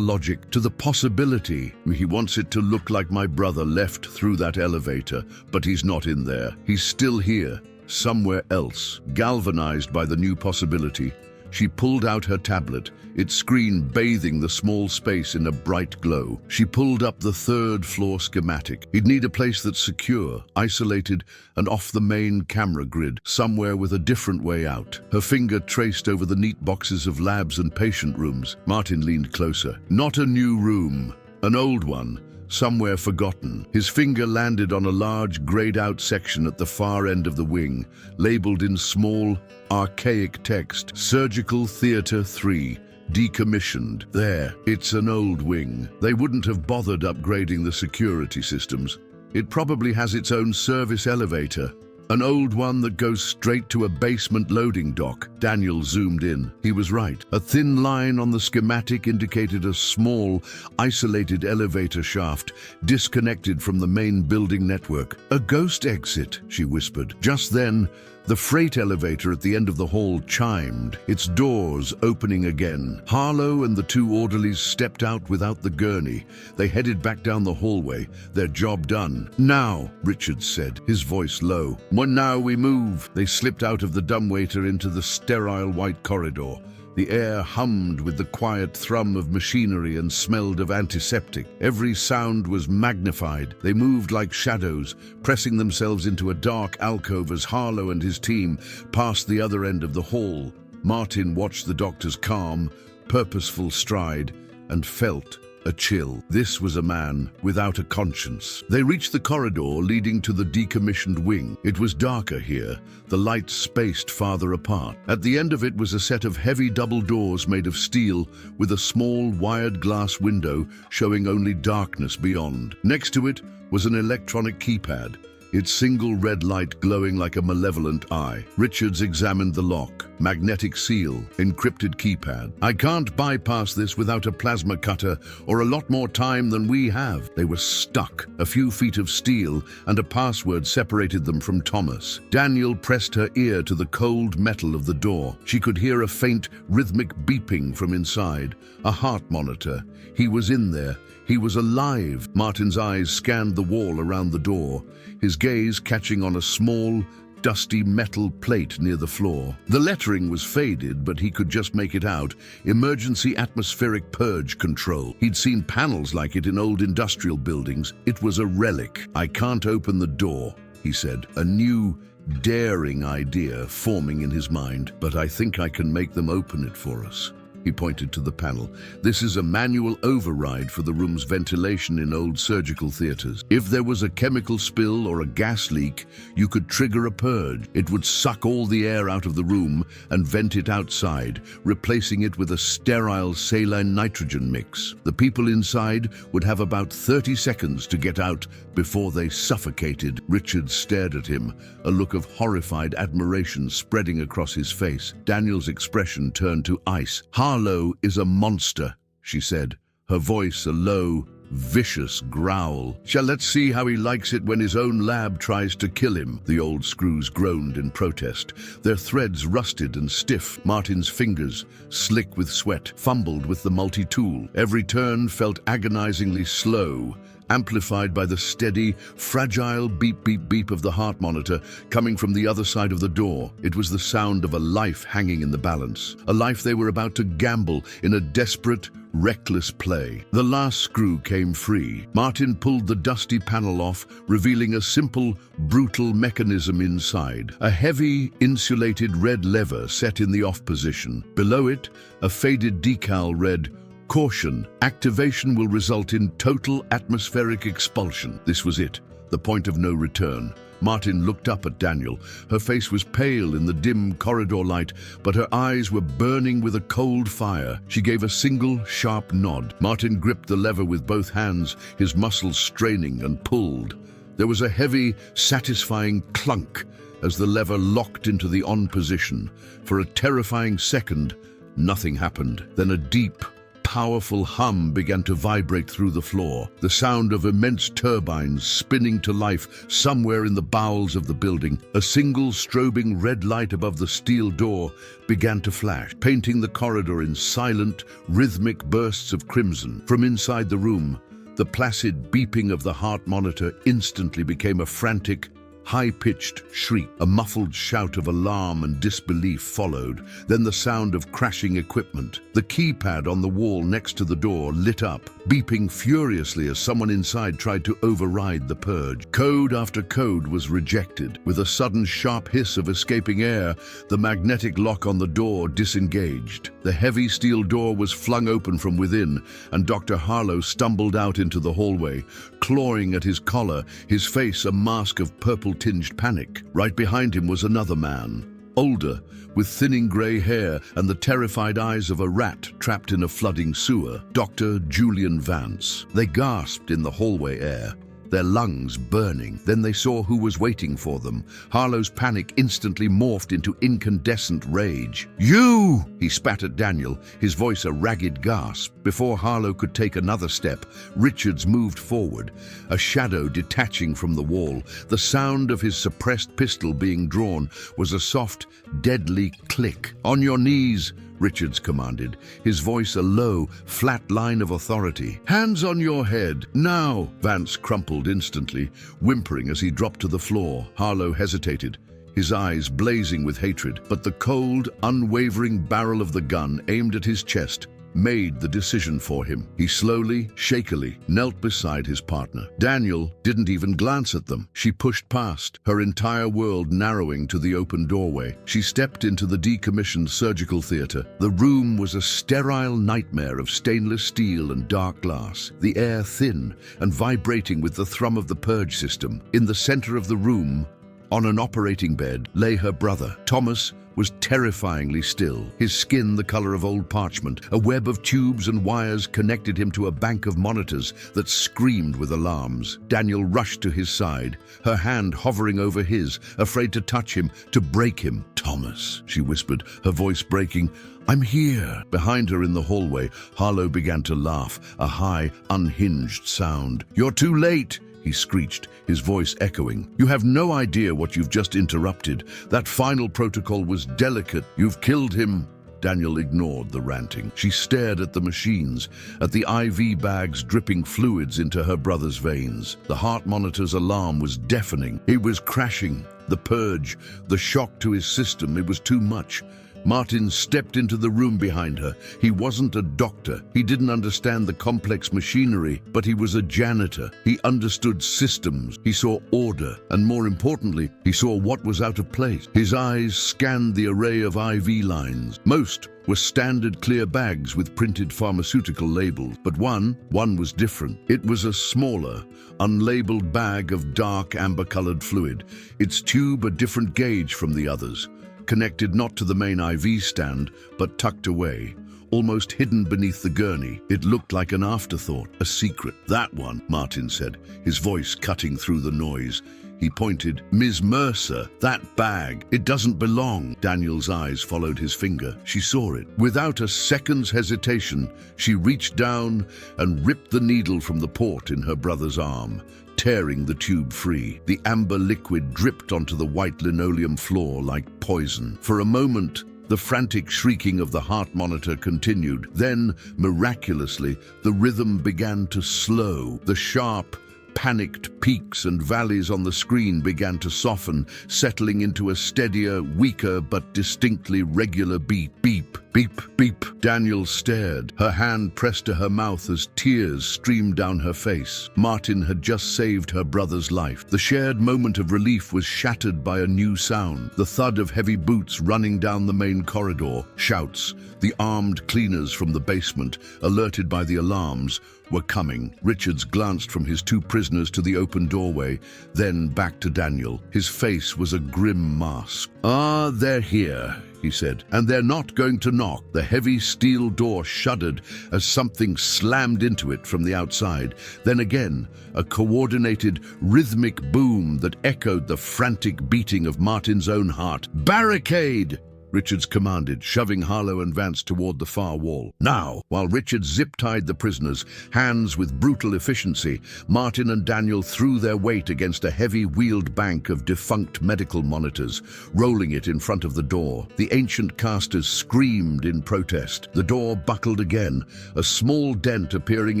logic, to the possibility. He wants it to look like my brother left through that elevator, but he's not in there. He's still here, somewhere else. Galvanized by the new possibility, she pulled out her tablet, its screen bathing the small space in a bright glow. She pulled up the third-floor schematic. He'd need a place that's secure, isolated, and off the main camera grid, somewhere with a different way out. Her finger traced over the neat boxes of labs and patient rooms. Martin leaned closer. Not a new room, an old one, somewhere forgotten. His finger landed on a large, grayed-out section at the far end of the wing, labeled in small, archaic text, Surgical Theater 3, decommissioned. There, it's an old wing. They wouldn't have bothered upgrading the security systems. It probably has its own service elevator. An old one that goes straight to a basement loading dock. Daniel zoomed in. He was right. A thin line on the schematic indicated a small, isolated elevator shaft, disconnected from the main building network. A ghost exit, she whispered. Just then, the freight elevator at the end of the hall chimed, its doors opening again. Harlow and the two orderlies stepped out without the gurney. They headed back down the hallway, their job done. Now, Richards said, his voice low. When now we move. They slipped out of the dumbwaiter into the sterile white corridor. The air hummed with the quiet thrum of machinery and smelled of antiseptic. Every sound was magnified. They moved like shadows, pressing themselves into a dark alcove as Harlow and his team passed the other end of the hall. Martin watched the doctor's calm, purposeful stride and felt a chill. This was a man without a conscience. They reached the corridor leading to the decommissioned wing. It was darker here, the lights spaced farther apart. At the end of it was a set of heavy double doors made of steel with a small wired glass window showing only darkness beyond. Next to it was an electronic keypad, its single red light glowing like a malevolent eye. Richards examined the lock. Magnetic seal, encrypted keypad. I can't bypass this without a plasma cutter or a lot more time than we have. They were stuck. A few feet of steel and a password separated them from Thomas. Daniel pressed her ear to the cold metal of the door. She could hear a faint, rhythmic beeping from inside. A heart monitor. He was in there. He was alive. Martin's eyes scanned the wall around the door, his gaze catching on a small, dusty metal plate near the floor. The lettering was faded, but he could just make it out. Emergency atmospheric purge control. He'd seen panels like it in old industrial buildings. It was a relic. I can't open the door, he said, a new, daring idea forming in his mind. But I think I can make them open it for us. He pointed to the panel. This is a manual override for the room's ventilation in old surgical theaters. If there was a chemical spill or a gas leak, you could trigger a purge. It would suck all the air out of the room and vent it outside, replacing it with a sterile saline nitrogen mix. The people inside would have about 30 seconds to get out before they suffocated. Richard stared at him, a look of horrified admiration spreading across his face. Daniel's expression turned to ice. Harlow is a monster, she said, her voice a low, vicious growl. Let's see how he likes it when his own lab tries to kill him, the old screws groaned in protest. Their threads rusted and stiff. Martin's fingers, slick with sweat, fumbled with the multi-tool. Every turn felt agonizingly slow, amplified by the steady, fragile beep-beep-beep of the heart monitor coming from the other side of the door. It was the sound of a life hanging in the balance, a life they were about to gamble in a desperate, reckless play. The last screw came free. Martin pulled the dusty panel off, revealing a simple, brutal mechanism inside. A heavy, insulated red lever set in the off position. Below it, a faded decal read, "Caution, activation will result in total atmospheric expulsion." This was it, the point of no return. Martin looked up at Daniel. Her face was pale in the dim corridor light, but her eyes were burning with a cold fire. She gave a single, sharp nod. Martin gripped the lever with both hands, his muscles straining, and pulled. There was a heavy, satisfying clunk as the lever locked into the on position. For a terrifying second, nothing happened. Then a deep, powerful hum began to vibrate through the floor, the sound of immense turbines spinning to life somewhere in the bowels of the building. A single strobing red light above the steel door began to flash, painting the corridor in silent, rhythmic bursts of crimson. From inside the room, the placid beeping of the heart monitor instantly became a frantic, high-pitched shriek. A muffled shout of alarm and disbelief followed, then the sound of crashing equipment. The keypad on the wall next to the door lit up, beeping furiously as someone inside tried to override the purge. Code after code was rejected. With a sudden sharp hiss of escaping air, the magnetic lock on the door disengaged. The heavy steel door was flung open from within, and Dr. Harlow stumbled out into the hallway, clawing at his collar, his face a mask of purple-tinged panic. Right behind him was another man, older, with thinning grey hair and the terrified eyes of a rat trapped in a flooding sewer. Dr. Julian Vance. They gasped in the hallway air, their lungs burning. Then they saw who was waiting for them. Harlow's panic instantly morphed into incandescent rage. "You!" He spat at Daniel, his voice a ragged gasp. Before Harlow could take another step, Richards moved forward, a shadow detaching from the wall. The sound of his suppressed pistol being drawn was a soft, deadly click. "On your knees," Richards commanded, his voice a low, flat line of authority. "Hands on your head, now!" Vance crumpled instantly, whimpering as he dropped to the floor. Harlow hesitated, his eyes blazing with hatred, but the cold, unwavering barrel of the gun aimed at his chest made the decision for him. He slowly, shakily, knelt beside his partner. Daniel didn't even glance at them. She pushed past, her entire world narrowing to the open doorway. She stepped into the decommissioned surgical theater. The room was a sterile nightmare of stainless steel and dark glass, the air thin and vibrating with the thrum of the purge system. In the center of the room, on an operating bed, lay her brother. Thomas was terrifyingly still, his skin the color of old parchment. A web of tubes and wires connected him to a bank of monitors that screamed with alarms. Daniel rushed to his side, her hand hovering over his, afraid to touch him, to break him. "Thomas," she whispered, her voice breaking, "I'm here." Behind her in the hallway, Harlow began to laugh, a high, unhinged sound. "You're too late," he screeched, his voice echoing. "You have no idea what you've just interrupted. That final protocol was delicate. You've killed him." Daniel ignored the ranting. She stared at the machines, at the IV bags dripping fluids into her brother's veins. The heart monitor's alarm was deafening. He was crashing. The purge, the shock to his system, it was too much. Martin stepped into the room behind her. He wasn't a doctor. He didn't understand the complex machinery, but he was a janitor. He understood systems. He saw order, and more importantly, he saw what was out of place. His eyes scanned the array of IV lines. Most were standard clear bags with printed pharmaceutical labels, but one was different. It was a smaller, unlabeled bag of dark amber-colored fluid, its tube a different gauge from the others, connected not to the main IV stand, but tucked away, almost hidden beneath the gurney. It looked like an afterthought, a secret. "That one," Martin said, his voice cutting through the noise. He pointed. "Ms. Mercer, that bag, it doesn't belong." Daniel's eyes followed his finger. She saw it. Without a second's hesitation, she reached down and ripped the needle from the port in her brother's arm, tearing the tube free. The amber liquid dripped onto the white linoleum floor like poison. For a moment, the frantic shrieking of the heart monitor continued. Then, miraculously, the rhythm began to slow. The sharp, panicked peaks and valleys on the screen began to soften, settling into a steadier, weaker but distinctly regular beat. Beep, beep, beep. Daniel stared, her hand pressed to her mouth as tears streamed down her face. Martin had just saved her brother's life. The shared moment of relief was shattered by a new sound, the thud of heavy boots running down the main corridor. Shouts. The armed cleaners from the basement, alerted by the alarms, were coming. Richards glanced from his two prisoners to the open doorway, then back to Daniel. His face was a grim mask. "Ah, they're here," he said, "and they're not going to knock." The heavy steel door shuddered as something slammed into it from the outside. Then again, a coordinated, rhythmic boom that echoed the frantic beating of Martin's own heart. "Barricade!" Richards commanded, shoving Harlow and Vance toward the far wall. Now, while Richards zip-tied the prisoners, hands with brutal efficiency, Martin and Daniel threw their weight against a heavy wheeled bank of defunct medical monitors, rolling it in front of the door. The ancient casters screamed in protest. The door buckled again, a small dent appearing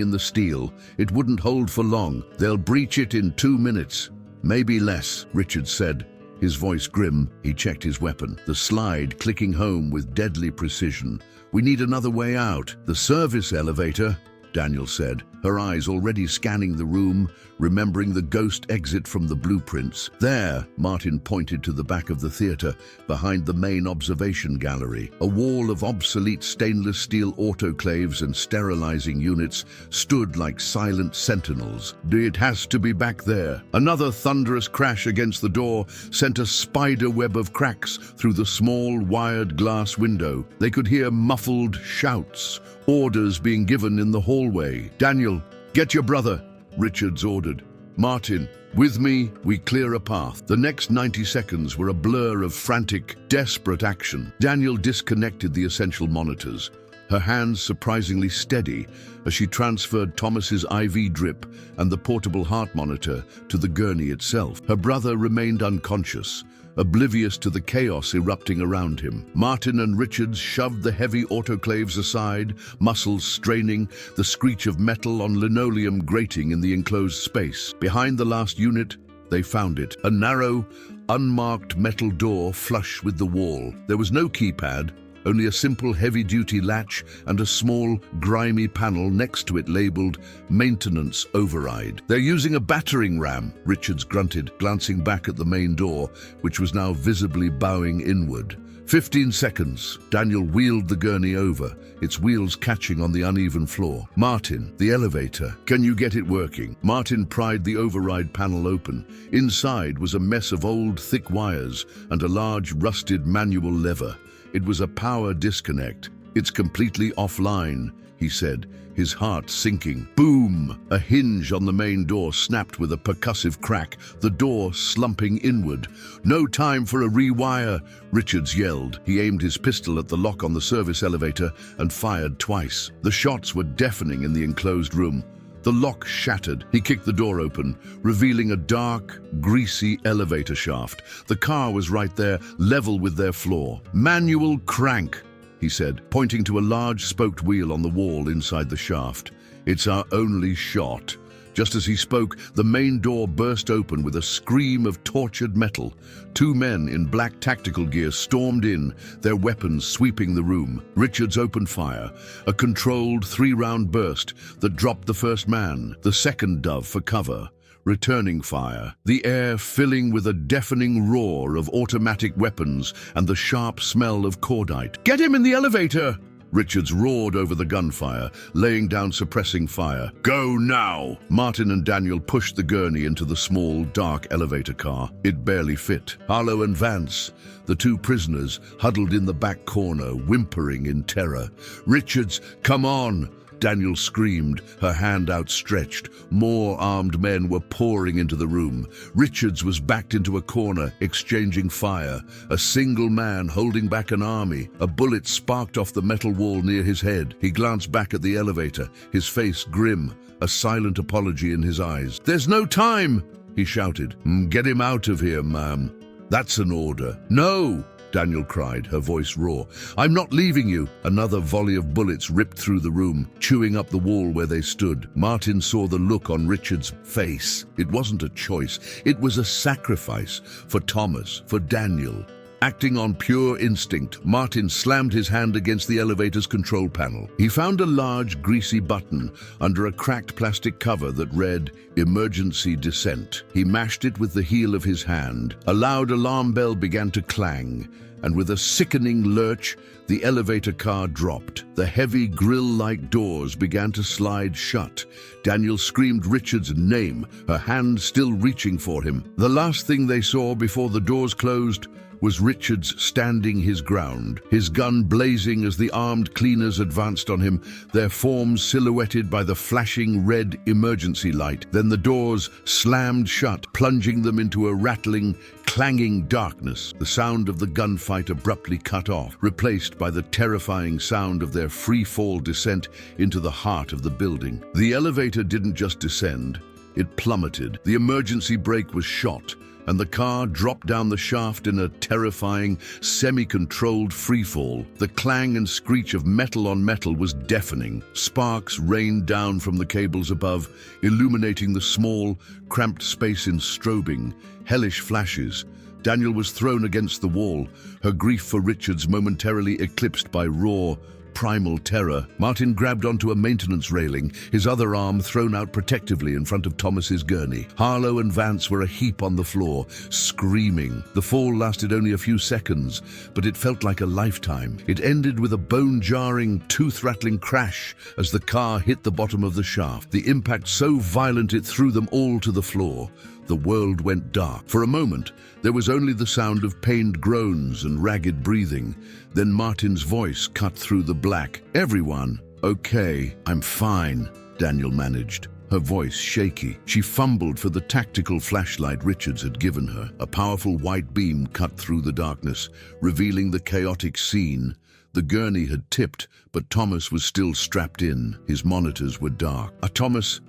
in the steel. It wouldn't hold for long. "They'll breach it in 2 minutes. Maybe less," Richards said. His voice grim, he checked his weapon, the slide clicking home with deadly precision. "We need another way out." "The service elevator," Daniel said, her eyes already scanning the room, remembering the ghost exit from the blueprints. "There," Martin pointed to the back of the theater, behind the main observation gallery. A wall of obsolete stainless steel autoclaves and sterilizing units stood like silent sentinels. "It has to be back there." Another thunderous crash against the door sent a spider web of cracks through the small, wired glass window. They could hear muffled shouts, orders being given in the hallway. "Daniel, get your brother," Richards ordered. "Martin, with me, we clear a path." The next 90 seconds were a blur of frantic, desperate action. Daniel disconnected the essential monitors, her hands surprisingly steady as she transferred Thomas's IV drip and the portable heart monitor to the gurney itself. Her brother remained unconscious, oblivious to the chaos erupting around him. Martin and Richards shoved the heavy autoclaves aside, muscles straining, the screech of metal on linoleum grating in the enclosed space. Behind the last unit, they found it, a narrow, unmarked metal door flush with the wall. There was no keypad, only a simple heavy-duty latch and a small, grimy panel next to it labeled Maintenance Override. "They're using a battering ram," Richards grunted, glancing back at the main door, which was now visibly bowing inward. 15 seconds. Daniel wheeled the gurney over, its wheels catching on the uneven floor. "Martin, the elevator. Can you get it working?" Martin pried the override panel open. Inside was a mess of old, thick wires and a large, rusted manual lever. It was a power disconnect. "It's completely offline," he said, his heart sinking. Boom! A hinge on the main door snapped with a percussive crack, the door slumping inward. "No time for a rewire," Richards yelled. He aimed his pistol at the lock on the service elevator and fired twice. The shots were deafening in the enclosed room. The lock shattered. He kicked the door open, revealing a dark, greasy elevator shaft. The car was right there, level with their floor. "Manual crank," he said, pointing to a large spoked wheel on the wall inside the shaft. "It's our only shot." Just as he spoke, the main door burst open with a scream of tortured metal. Two men in black tactical gear stormed in, their weapons sweeping the room. Richards opened fire, a controlled 3-round burst that dropped the first man, the second dove for cover. Returning fire, the air filling with a deafening roar of automatic weapons and the sharp smell of cordite. "Get him in the elevator!" Richards roared over the gunfire, laying down suppressing fire. "Go now!" Martin and Daniel pushed the gurney into the small, dark elevator car. It barely fit. Harlow and Vance, the two prisoners, huddled in the back corner, whimpering in terror. "Richards, come on!" Daniel screamed, her hand outstretched. More armed men were pouring into the room. Richards was backed into a corner, exchanging fire. A single man holding back an army. A bullet sparked off the metal wall near his head. He glanced back at the elevator, his face grim, a silent apology in his eyes. "There's no time!" he shouted. "Get him out of here, ma'am." "That's an order." "No!" Daniel cried, her voice raw. "I'm not leaving you." Another volley of bullets ripped through the room, chewing up the wall where they stood. Martin saw the look on Richard's face. It wasn't a choice. It was a sacrifice for Thomas, for Daniel. Acting on pure instinct, Martin slammed his hand against the elevator's control panel. He found a large, greasy button under a cracked plastic cover that read, "Emergency Descent." He mashed it with the heel of his hand. A loud alarm bell began to clang, and with a sickening lurch, the elevator car dropped. The heavy grill-like doors began to slide shut. Daniel screamed Richard's name, her hand still reaching for him. The last thing they saw before the doors closed was Richards standing his ground, his gun blazing as the armed cleaners advanced on him, their forms silhouetted by the flashing red emergency light. Then the doors slammed shut, plunging them into a rattling, clanging darkness. The sound of the gunfight abruptly cut off, replaced by the terrifying sound of their free-fall descent into the heart of the building. The elevator didn't just descend, it plummeted. The emergency brake was shot, and the car dropped down the shaft in a terrifying, semi-controlled freefall. The clang and screech of metal on metal was deafening. Sparks rained down from the cables above, illuminating the small, cramped space in strobing, hellish flashes. Daniel was thrown against the wall, her grief for Richards momentarily eclipsed by raw, primal terror. Martin grabbed onto a maintenance railing, his other arm thrown out protectively in front of Thomas's gurney. Harlow and Vance were a heap on the floor, screaming. The fall lasted only a few seconds, but it felt like a lifetime. It ended with a bone-jarring, tooth-rattling crash as the car hit the bottom of the shaft, the impact so violent it threw them all to the floor. The world went dark. For a moment, there was only the sound of pained groans and ragged breathing. Then Martin's voice cut through the black. "Everyone, okay, I'm fine," Daniel managed, her voice shaky. She fumbled for the tactical flashlight Richards had given her. A powerful white beam cut through the darkness, revealing the chaotic scene. The gurney had tipped, but Thomas was still strapped in. His monitors were dark.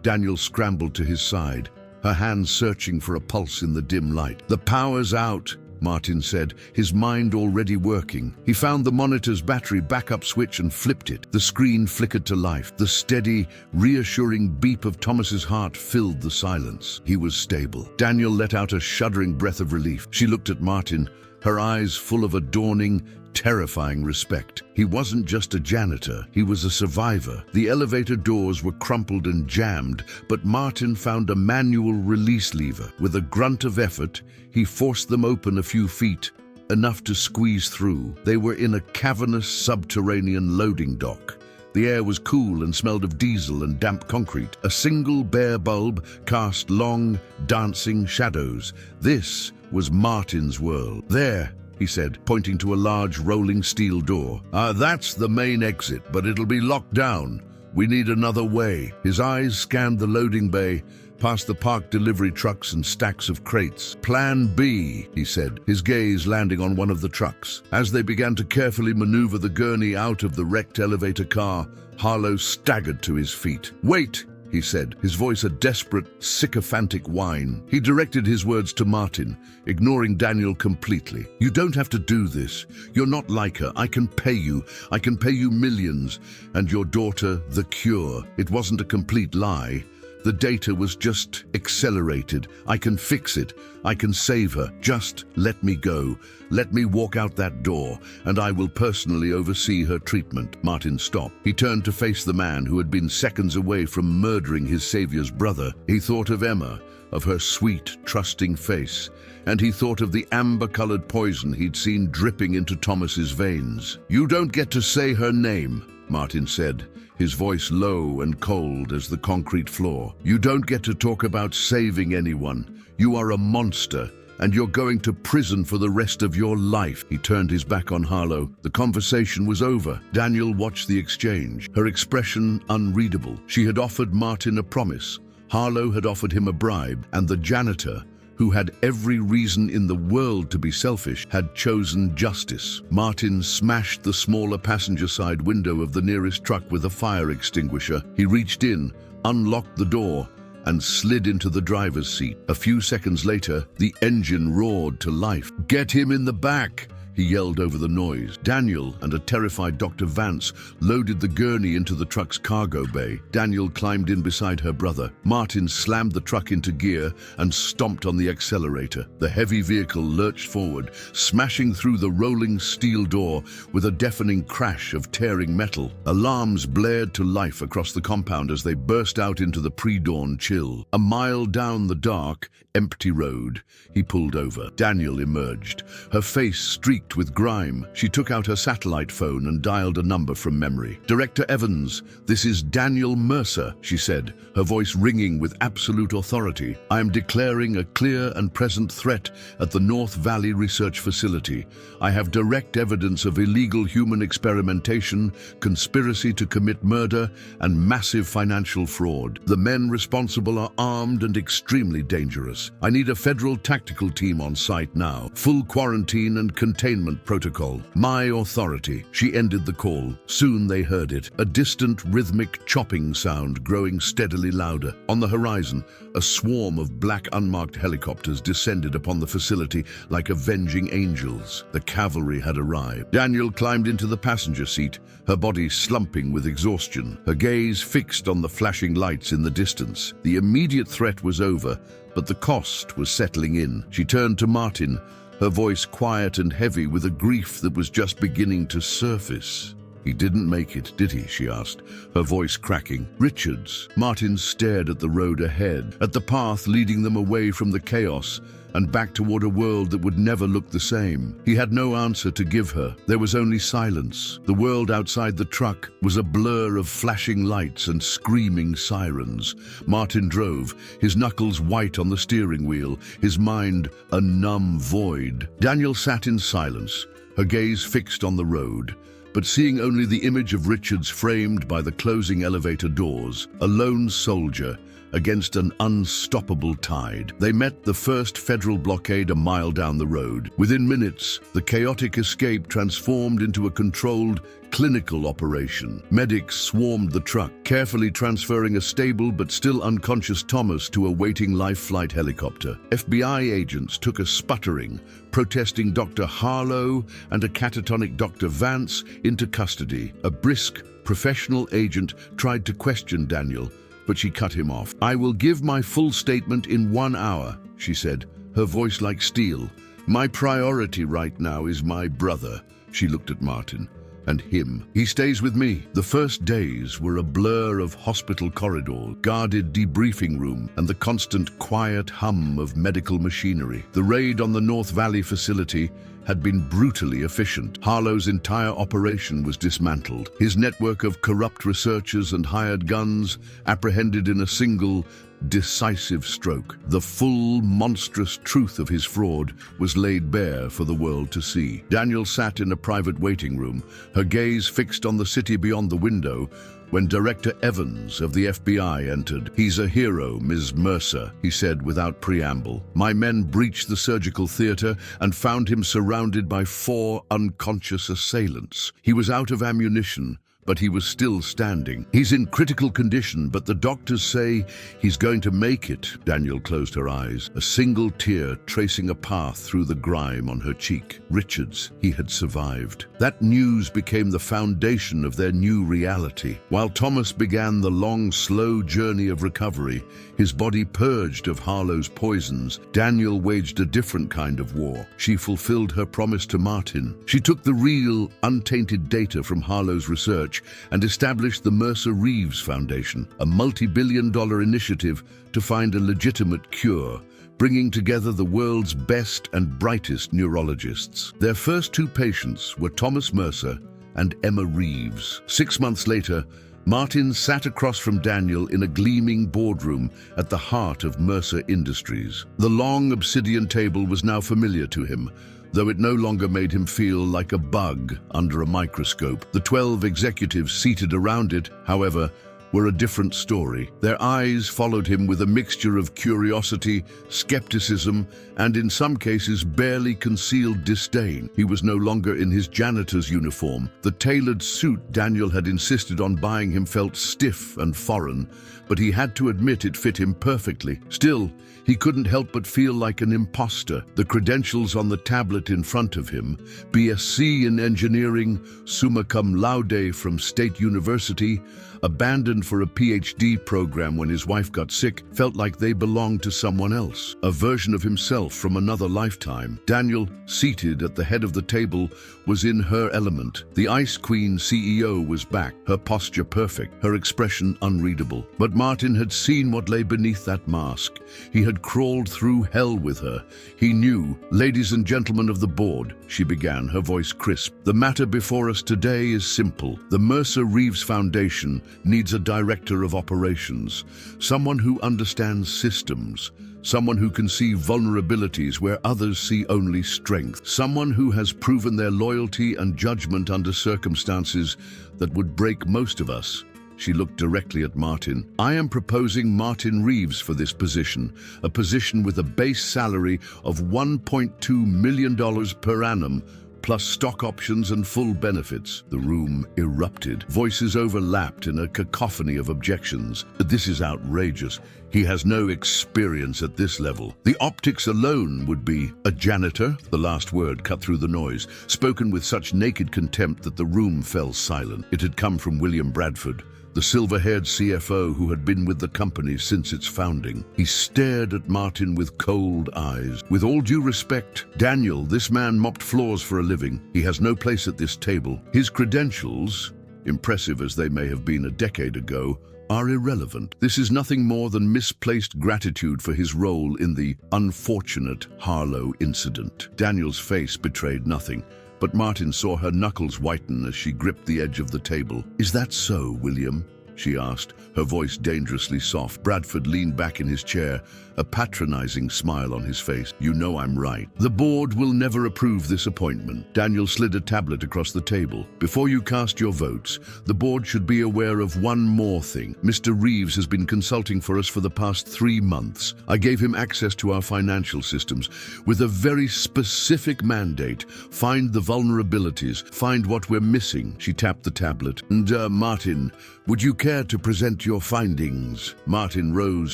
Daniel scrambled to his side, her hands searching for a pulse in the dim light. "The power's out," Martin said, his mind already working. He found the monitor's battery backup switch and flipped it. The screen flickered to life. The steady, reassuring beep of Thomas's heart filled the silence. He was stable. Daniel let out a shuddering breath of relief. She looked at Martin, her eyes full of a dawning, terrifying respect. He wasn't just a janitor, he was a survivor. The elevator doors were crumpled and jammed, but Martin found a manual release lever. With a grunt of effort, he forced them open a few feet, enough to squeeze through. They were in a cavernous subterranean loading dock. The air was cool and smelled of diesel and damp concrete. A single bare bulb cast long, dancing shadows. This was Martin's world. "There," he said, pointing to a large rolling steel door. "That's the main exit, but it'll be locked down. We need another way." His eyes scanned the loading bay, past the parked delivery trucks and stacks of crates. "Plan B," he said, his gaze landing on one of the trucks. As they began to carefully maneuver the gurney out of the wrecked elevator car, Harlow staggered to his feet. "Wait," he said, his voice a desperate, sycophantic whine. He directed his words to Martin, ignoring Daniel completely. "You don't have to do this. You're not like her. I can pay you. I can pay you millions. And your daughter, the cure." It wasn't a complete lie. The data was just accelerated. "I can fix it. I can save her. Just let me go. Let me walk out that door, and I will personally oversee her treatment." Martin stopped. He turned to face the man who had been seconds away from murdering his savior's brother. He thought of Emma, of her sweet, trusting face, and he thought of the amber-colored poison he'd seen dripping into Thomas's veins. "You don't get to say her name," Martin said, his voice low and cold as the concrete floor. "You don't get to talk about saving anyone. You are a monster, and you're going to prison for the rest of your life." He turned his back on Harlow. The conversation was over. Daniel watched the exchange, her expression unreadable. She had offered Martin a promise. Harlow had offered him a bribe, and the janitor, who had every reason in the world to be selfish, had chosen justice. Martin smashed the smaller passenger side window of the nearest truck with a fire extinguisher. He reached in, unlocked the door, and slid into the driver's seat. A few seconds later, the engine roared to life. "Get him in the back!" he yelled over the noise. Daniel and a terrified Dr. Vance loaded the gurney into the truck's cargo bay. Daniel climbed in beside her brother. Martin slammed the truck into gear and stomped on the accelerator. The heavy vehicle lurched forward, smashing through the rolling steel door with a deafening crash of tearing metal. Alarms blared to life across the compound as they burst out into the pre-dawn chill. A mile down the dark, empty road, he pulled over. Daniel emerged, her face streaked with grime. She took out her satellite phone and dialed a number from memory. "Director Evans, this is Daniel Mercer," she said, her voice ringing with absolute authority. "I am declaring a clear and present threat at the North Valley Research Facility. I have direct evidence of illegal human experimentation, conspiracy to commit murder, and massive financial fraud. The men responsible are armed and extremely dangerous. I need a federal tactical team on site now. Full quarantine and containment protocol. My authority." She ended the call. Soon they heard it, a distant rhythmic chopping sound growing steadily louder. On the horizon, a swarm of black unmarked helicopters descended upon the facility like avenging angels. The cavalry had arrived. Daniel climbed into the passenger seat, her body slumping with exhaustion, her gaze fixed on the flashing lights in the distance. The immediate threat was over, but the cost was settling in. She turned to Martin, her voice quiet and heavy with a grief that was just beginning to surface. "He didn't make it, did he?" she asked, her voice cracking. "Richards." Martin stared at the road ahead, at the path leading them away from the chaos and back toward a world that would never look the same. He had no answer to give her. There was only silence. The world outside the truck was a blur of flashing lights and screaming sirens. Martin drove, his knuckles white on the steering wheel, his mind a numb void. Daniel sat in silence, her gaze fixed on the road, but seeing only the image of Richards framed by the closing elevator doors, a lone soldier against an unstoppable tide. They met the first federal blockade a mile down the road. Within minutes, the chaotic escape transformed into a controlled, clinical operation. Medics swarmed the truck, carefully transferring a stable but still unconscious Thomas to a waiting life flight helicopter. FBI agents took a sputtering, protesting Dr. Harlow and a catatonic Dr. Vance into custody. A brisk, professional agent tried to question Daniel, but she cut him off. "I will give my full statement in 1 hour," she said, her voice like steel. "My priority right now is my brother." She looked at Martin. "And him. He stays with me." The first days were a blur of hospital corridors, guarded debriefing room, and the constant quiet hum of medical machinery. The raid on the North Valley facility had been brutally efficient. Harlow's entire operation was dismantled. His network of corrupt researchers and hired guns apprehended in a single, decisive stroke. The full, monstrous truth of his fraud was laid bare for the world to see. Daniel sat in a private waiting room, her gaze fixed on the city beyond the window, when Director Evans of the FBI entered. "He's a hero, Ms. Mercer," he said without preamble. "My men breached the surgical theater and found him surrounded by 4 unconscious assailants. He was out of ammunition, but he was still standing. He's in critical condition, but the doctors say he's going to make it." Daniel closed her eyes, a single tear tracing a path through the grime on her cheek. Richards, he had survived. That news became the foundation of their new reality. While Thomas began the long, slow journey of recovery, his body purged of Harlow's poisons, Daniel waged a different kind of war. She fulfilled her promise to Martin. She took the real, untainted data from Harlow's research and established the Mercer-Reeves Foundation, a multi-billion-dollar initiative to find a legitimate cure, bringing together the world's best and brightest neurologists. Their first 2 patients were Thomas Mercer and Emma Reeves. 6 months later, Martin sat across from Daniel in a gleaming boardroom at the heart of Mercer Industries. The long obsidian table was now familiar to him, though it no longer made him feel like a bug under a microscope. The 12 executives seated around it, however, were a different story. Their eyes followed him with a mixture of curiosity, skepticism, and in some cases barely concealed disdain. He was no longer in his janitor's uniform. The tailored suit Daniel had insisted on buying him felt stiff and foreign, but he had to admit it fit him perfectly. Still, he couldn't help but feel like an imposter. The credentials on the tablet in front of him, BSc in engineering, summa cum laude from State University, abandoned for a PhD program when his wife got sick, felt like they belonged to someone else, a version of himself from another lifetime. Daniel, seated at the head of the table, was in her element. The Ice Queen CEO was back, her posture perfect, her expression unreadable. But Martin had seen what lay beneath that mask. He had crawled through hell with her. He knew. "Ladies and gentlemen of the board," she began, her voice crisp, "the matter before us today is simple. The Mercer Reeves Foundation needs a director of operations, someone who understands systems, someone who can see vulnerabilities where others see only strength, someone who has proven their loyalty and judgment under circumstances that would break most of us." She looked directly at Martin. "I am proposing Martin Reeves for this position, a position with a base salary of $1.2 million per annum, plus stock options and full benefits." The room erupted. Voices overlapped in a cacophony of objections. "This is outrageous. He has no experience at this level. The optics alone would be a janitor." The last word cut through the noise, spoken with such naked contempt that the room fell silent. It had come from William Bradford, the silver-haired CFO who had been with the company since its founding. He stared at Martin with cold eyes. "With all due respect, Daniel, this man mopped floors for a living. He has no place at this table. His credentials, impressive as they may have been a decade ago, are irrelevant. This is nothing more than misplaced gratitude for his role in the unfortunate Harlow incident." Daniel's face betrayed nothing, but Martin saw her knuckles whiten as she gripped the edge of the table. "Is that so, William?" she asked, her voice dangerously soft. Bradford leaned back in his chair, a patronizing smile on his face. "You know I'm right. The board will never approve this appointment." Daniel slid a tablet across the table. "Before you cast your votes, the board should be aware of one more thing. Mr. Reeves has been consulting for us for the past 3 months. I gave him access to our financial systems with a very specific mandate. Find the vulnerabilities, find what we're missing." She tapped the tablet. "And, Martin, would you care to present your findings?" Martin rose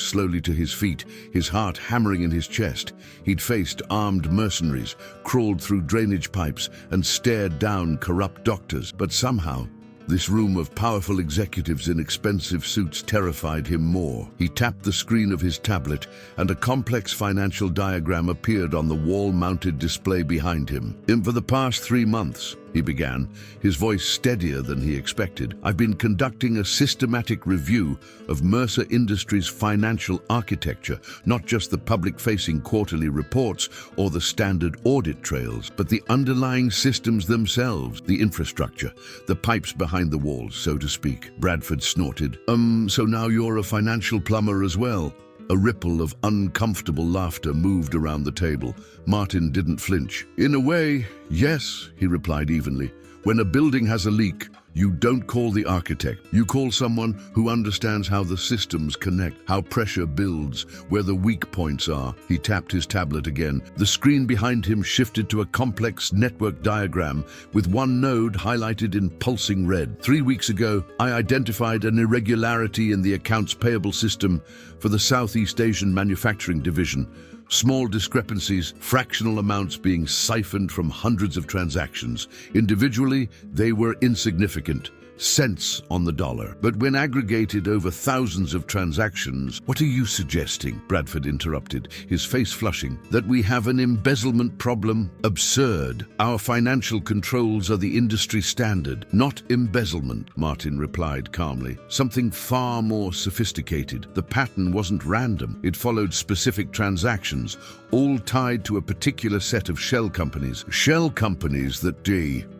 slowly to his feet, his heart hammering in his chest. He'd faced armed mercenaries, crawled through drainage pipes, and stared down corrupt doctors. But somehow, this room of powerful executives in expensive suits terrified him more. He tapped the screen of his tablet, and a complex financial diagram appeared on the wall-mounted display behind him. "For the past 3 months," he began, his voice steadier than he expected, "I've been conducting a systematic review of Mercer Industries' financial architecture, not just the public-facing quarterly reports or the standard audit trails, but the underlying systems themselves, the infrastructure, the pipes behind the walls, so to speak." Bradford snorted. So now you're a financial plumber as well?" A ripple of uncomfortable laughter moved around the table. Martin didn't flinch. "In a way, yes," he replied evenly. "When a building has a leak, you don't call the architect. You call someone who understands how the systems connect, how pressure builds, where the weak points are." He tapped his tablet again. The screen behind him shifted to a complex network diagram with one node highlighted in pulsing red. 3 weeks ago, I identified an irregularity in the accounts payable system for the Southeast Asian Manufacturing Division. Small discrepancies, fractional amounts being siphoned from hundreds of transactions. Individually, they were insignificant, cents on the dollar. But when aggregated over thousands of transactions— "What are you suggesting?" Bradford interrupted, his face flushing. "That we have an embezzlement problem? Absurd. Our financial controls are the industry standard, not embezzlement," Martin replied calmly. "Something far more sophisticated. The pattern wasn't random. It followed specific transactions transactions, all tied to a particular set of shell companies. Shell companies that,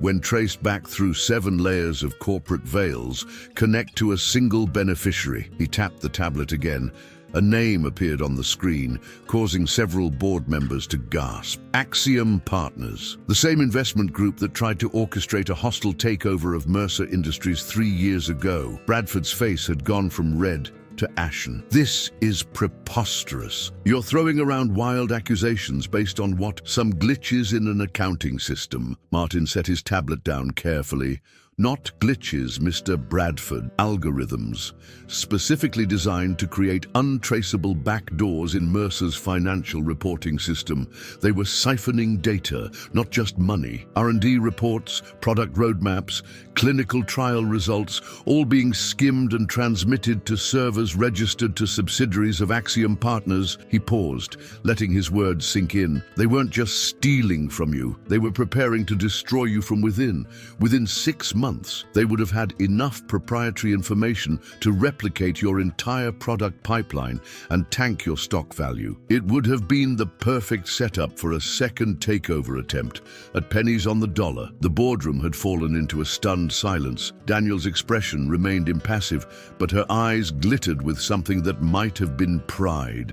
when traced back through 7 layers of corporate veils, connect to a single beneficiary. He tapped the tablet again. A name appeared on the screen, causing several board members to gasp. Axiom Partners, the same investment group that tried to orchestrate a hostile takeover of Mercer Industries 3 years ago. Bradford's face had gone from red to ashen. This is preposterous. You're throwing around wild accusations based on what? Some glitches in an accounting system. Martin set his tablet down carefully. Not glitches, Mr. Bradford. Algorithms, specifically designed to create untraceable backdoors in Mercer's financial reporting system. They were siphoning data, not just money. R&D reports, product roadmaps, clinical trial results, all being skimmed and transmitted to servers registered to subsidiaries of Axiom Partners. He paused, letting his words sink in. They weren't just stealing from you. They were preparing to destroy you from within. Within 6 months, they would have had enough proprietary information to replicate your entire product pipeline and tank your stock value. It would have been the perfect setup for a second takeover attempt. At pennies on the dollar, the boardroom had fallen into a stunned silence. Daniel's expression remained impassive, but her eyes glittered with something that might have been pride.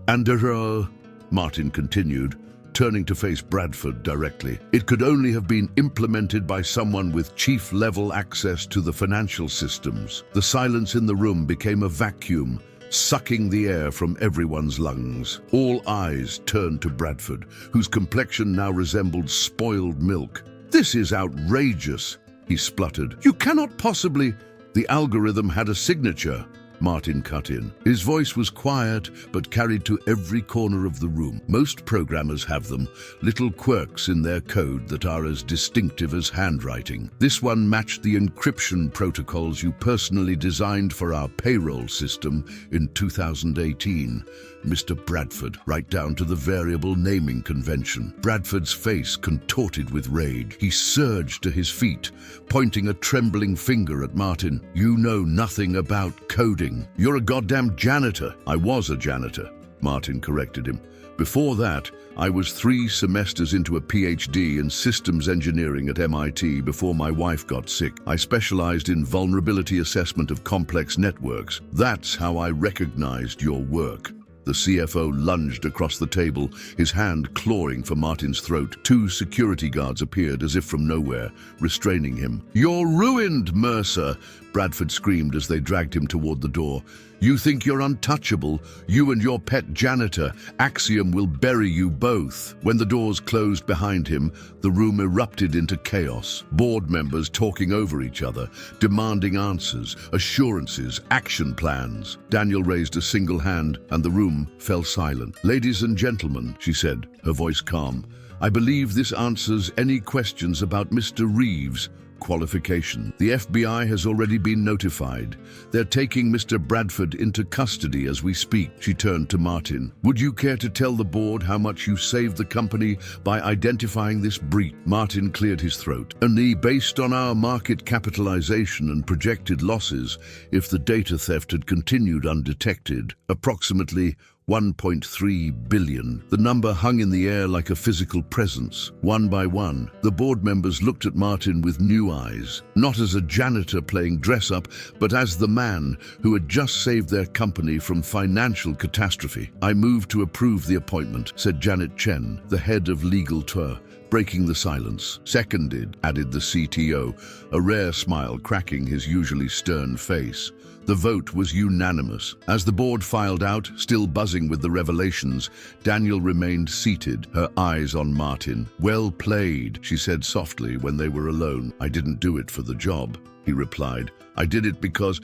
Martin continued, turning to face Bradford directly. It could only have been implemented by someone with chief-level access to the financial systems. The silence in the room became a vacuum, sucking the air from everyone's lungs. All eyes turned to Bradford, whose complexion now resembled spoiled milk. "This is outrageous," he spluttered. "You cannot possibly—" "The algorithm had a signature," Martin cut in. His voice was quiet, but carried to every corner of the room. "Most programmers have them, little quirks in their code that are as distinctive as handwriting. This one matched the encryption protocols you personally designed for our payroll system in 2018. Mr. Bradford, right down to the variable naming convention." Bradford's face contorted with rage. He surged to his feet, pointing a trembling finger at Martin. "You know nothing about coding. You're a goddamn janitor." "I was a janitor," Martin corrected him. "Before that, I was 3 semesters into a PhD in systems engineering at MIT before my wife got sick. I specialized in vulnerability assessment of complex networks. That's how I recognized your work." The CFO lunged across the table, his hand clawing for Martin's throat. 2 security guards appeared as if from nowhere, restraining him. "You're ruined, Mercer!" Bradford screamed as they dragged him toward the door. "You think you're untouchable? You and your pet janitor. Axiom will bury you both." When the doors closed behind him, the room erupted into chaos. Board members talking over each other, demanding answers, assurances, action plans. Daniel raised a single hand, and the room fell silent. "Ladies and gentlemen," she said, her voice calm, "I believe this answers any questions about Mr. Reeves' qualification. The FBI has already been notified. They're taking Mr. Bradford into custody as we speak." She turned to Martin. "Would you care to tell the board how much you saved the company by identifying this breach?" Martin cleared his throat. "Only based on our market capitalization and projected losses, if the data theft had continued undetected, approximately 1.3 billion. The number hung in the air like a physical presence. One by one, the board members looked at Martin with new eyes, not as a janitor playing dress-up, but as the man who had just saved their company from financial catastrophe. "I move to approve the appointment," said Janet Chen, the head of Legal Tour, breaking the silence. "Seconded," added the CTO, a rare smile cracking his usually stern face. The vote was unanimous. As the board filed out, still buzzing with the revelations, Daniel remained seated, her eyes on Martin. "Well played," she said softly when they were alone. "I didn't do it for the job," he replied. "I did it because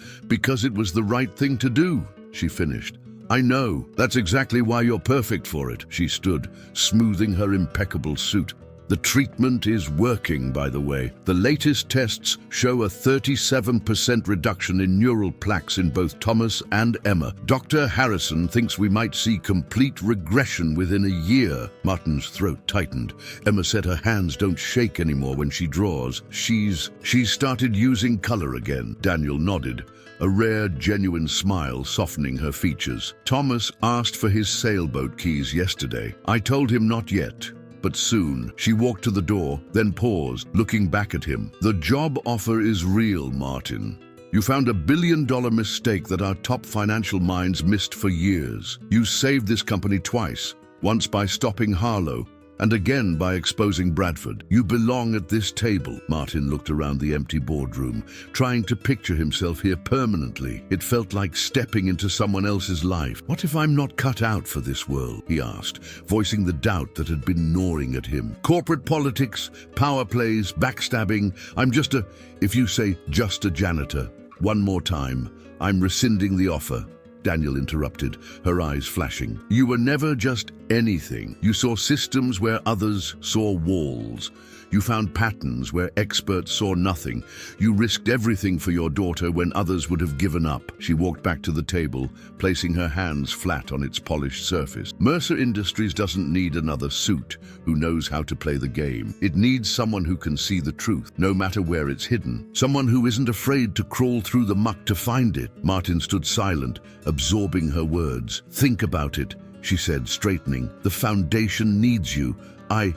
it was the right thing to do," she finished. "I know. That's exactly why you're perfect for it." She stood, smoothing her impeccable suit. The treatment is working, by the way. The latest tests show a 37% reduction in neural plaques in both Thomas and Emma. Dr. Harrison thinks we might see complete regression within a year. Martin's throat tightened. Emma said her hands don't shake anymore when she draws. She's started using color again. Daniel nodded, a rare, genuine smile softening her features. Thomas asked for his sailboat keys yesterday. I told him not yet, but soon. She walked to the door, then paused, looking back at him. The job offer is real, Martin. You found a billion-dollar mistake that our top financial minds missed for years. You saved this company twice, once by stopping Harlow, and again by exposing Bradford. You belong at this table. Martin looked around the empty boardroom, trying to picture himself here permanently. It felt like stepping into someone else's life. What if I'm not cut out for this world? He asked, voicing the doubt that had been gnawing at him. Corporate politics, power plays, backstabbing. If you say just a janitor, one more time, I'm rescinding the offer. Daniel interrupted, her eyes flashing. You were never just anything. You saw systems where others saw walls. You found patterns where experts saw nothing. You risked everything for your daughter when others would have given up. She walked back to the table, placing her hands flat on its polished surface. Mercer Industries doesn't need another suit who knows how to play the game. It needs someone who can see the truth, no matter where it's hidden. Someone who isn't afraid to crawl through the muck to find it. Martin stood silent, absorbing her words. Think about it, she said, straightening. The foundation needs you.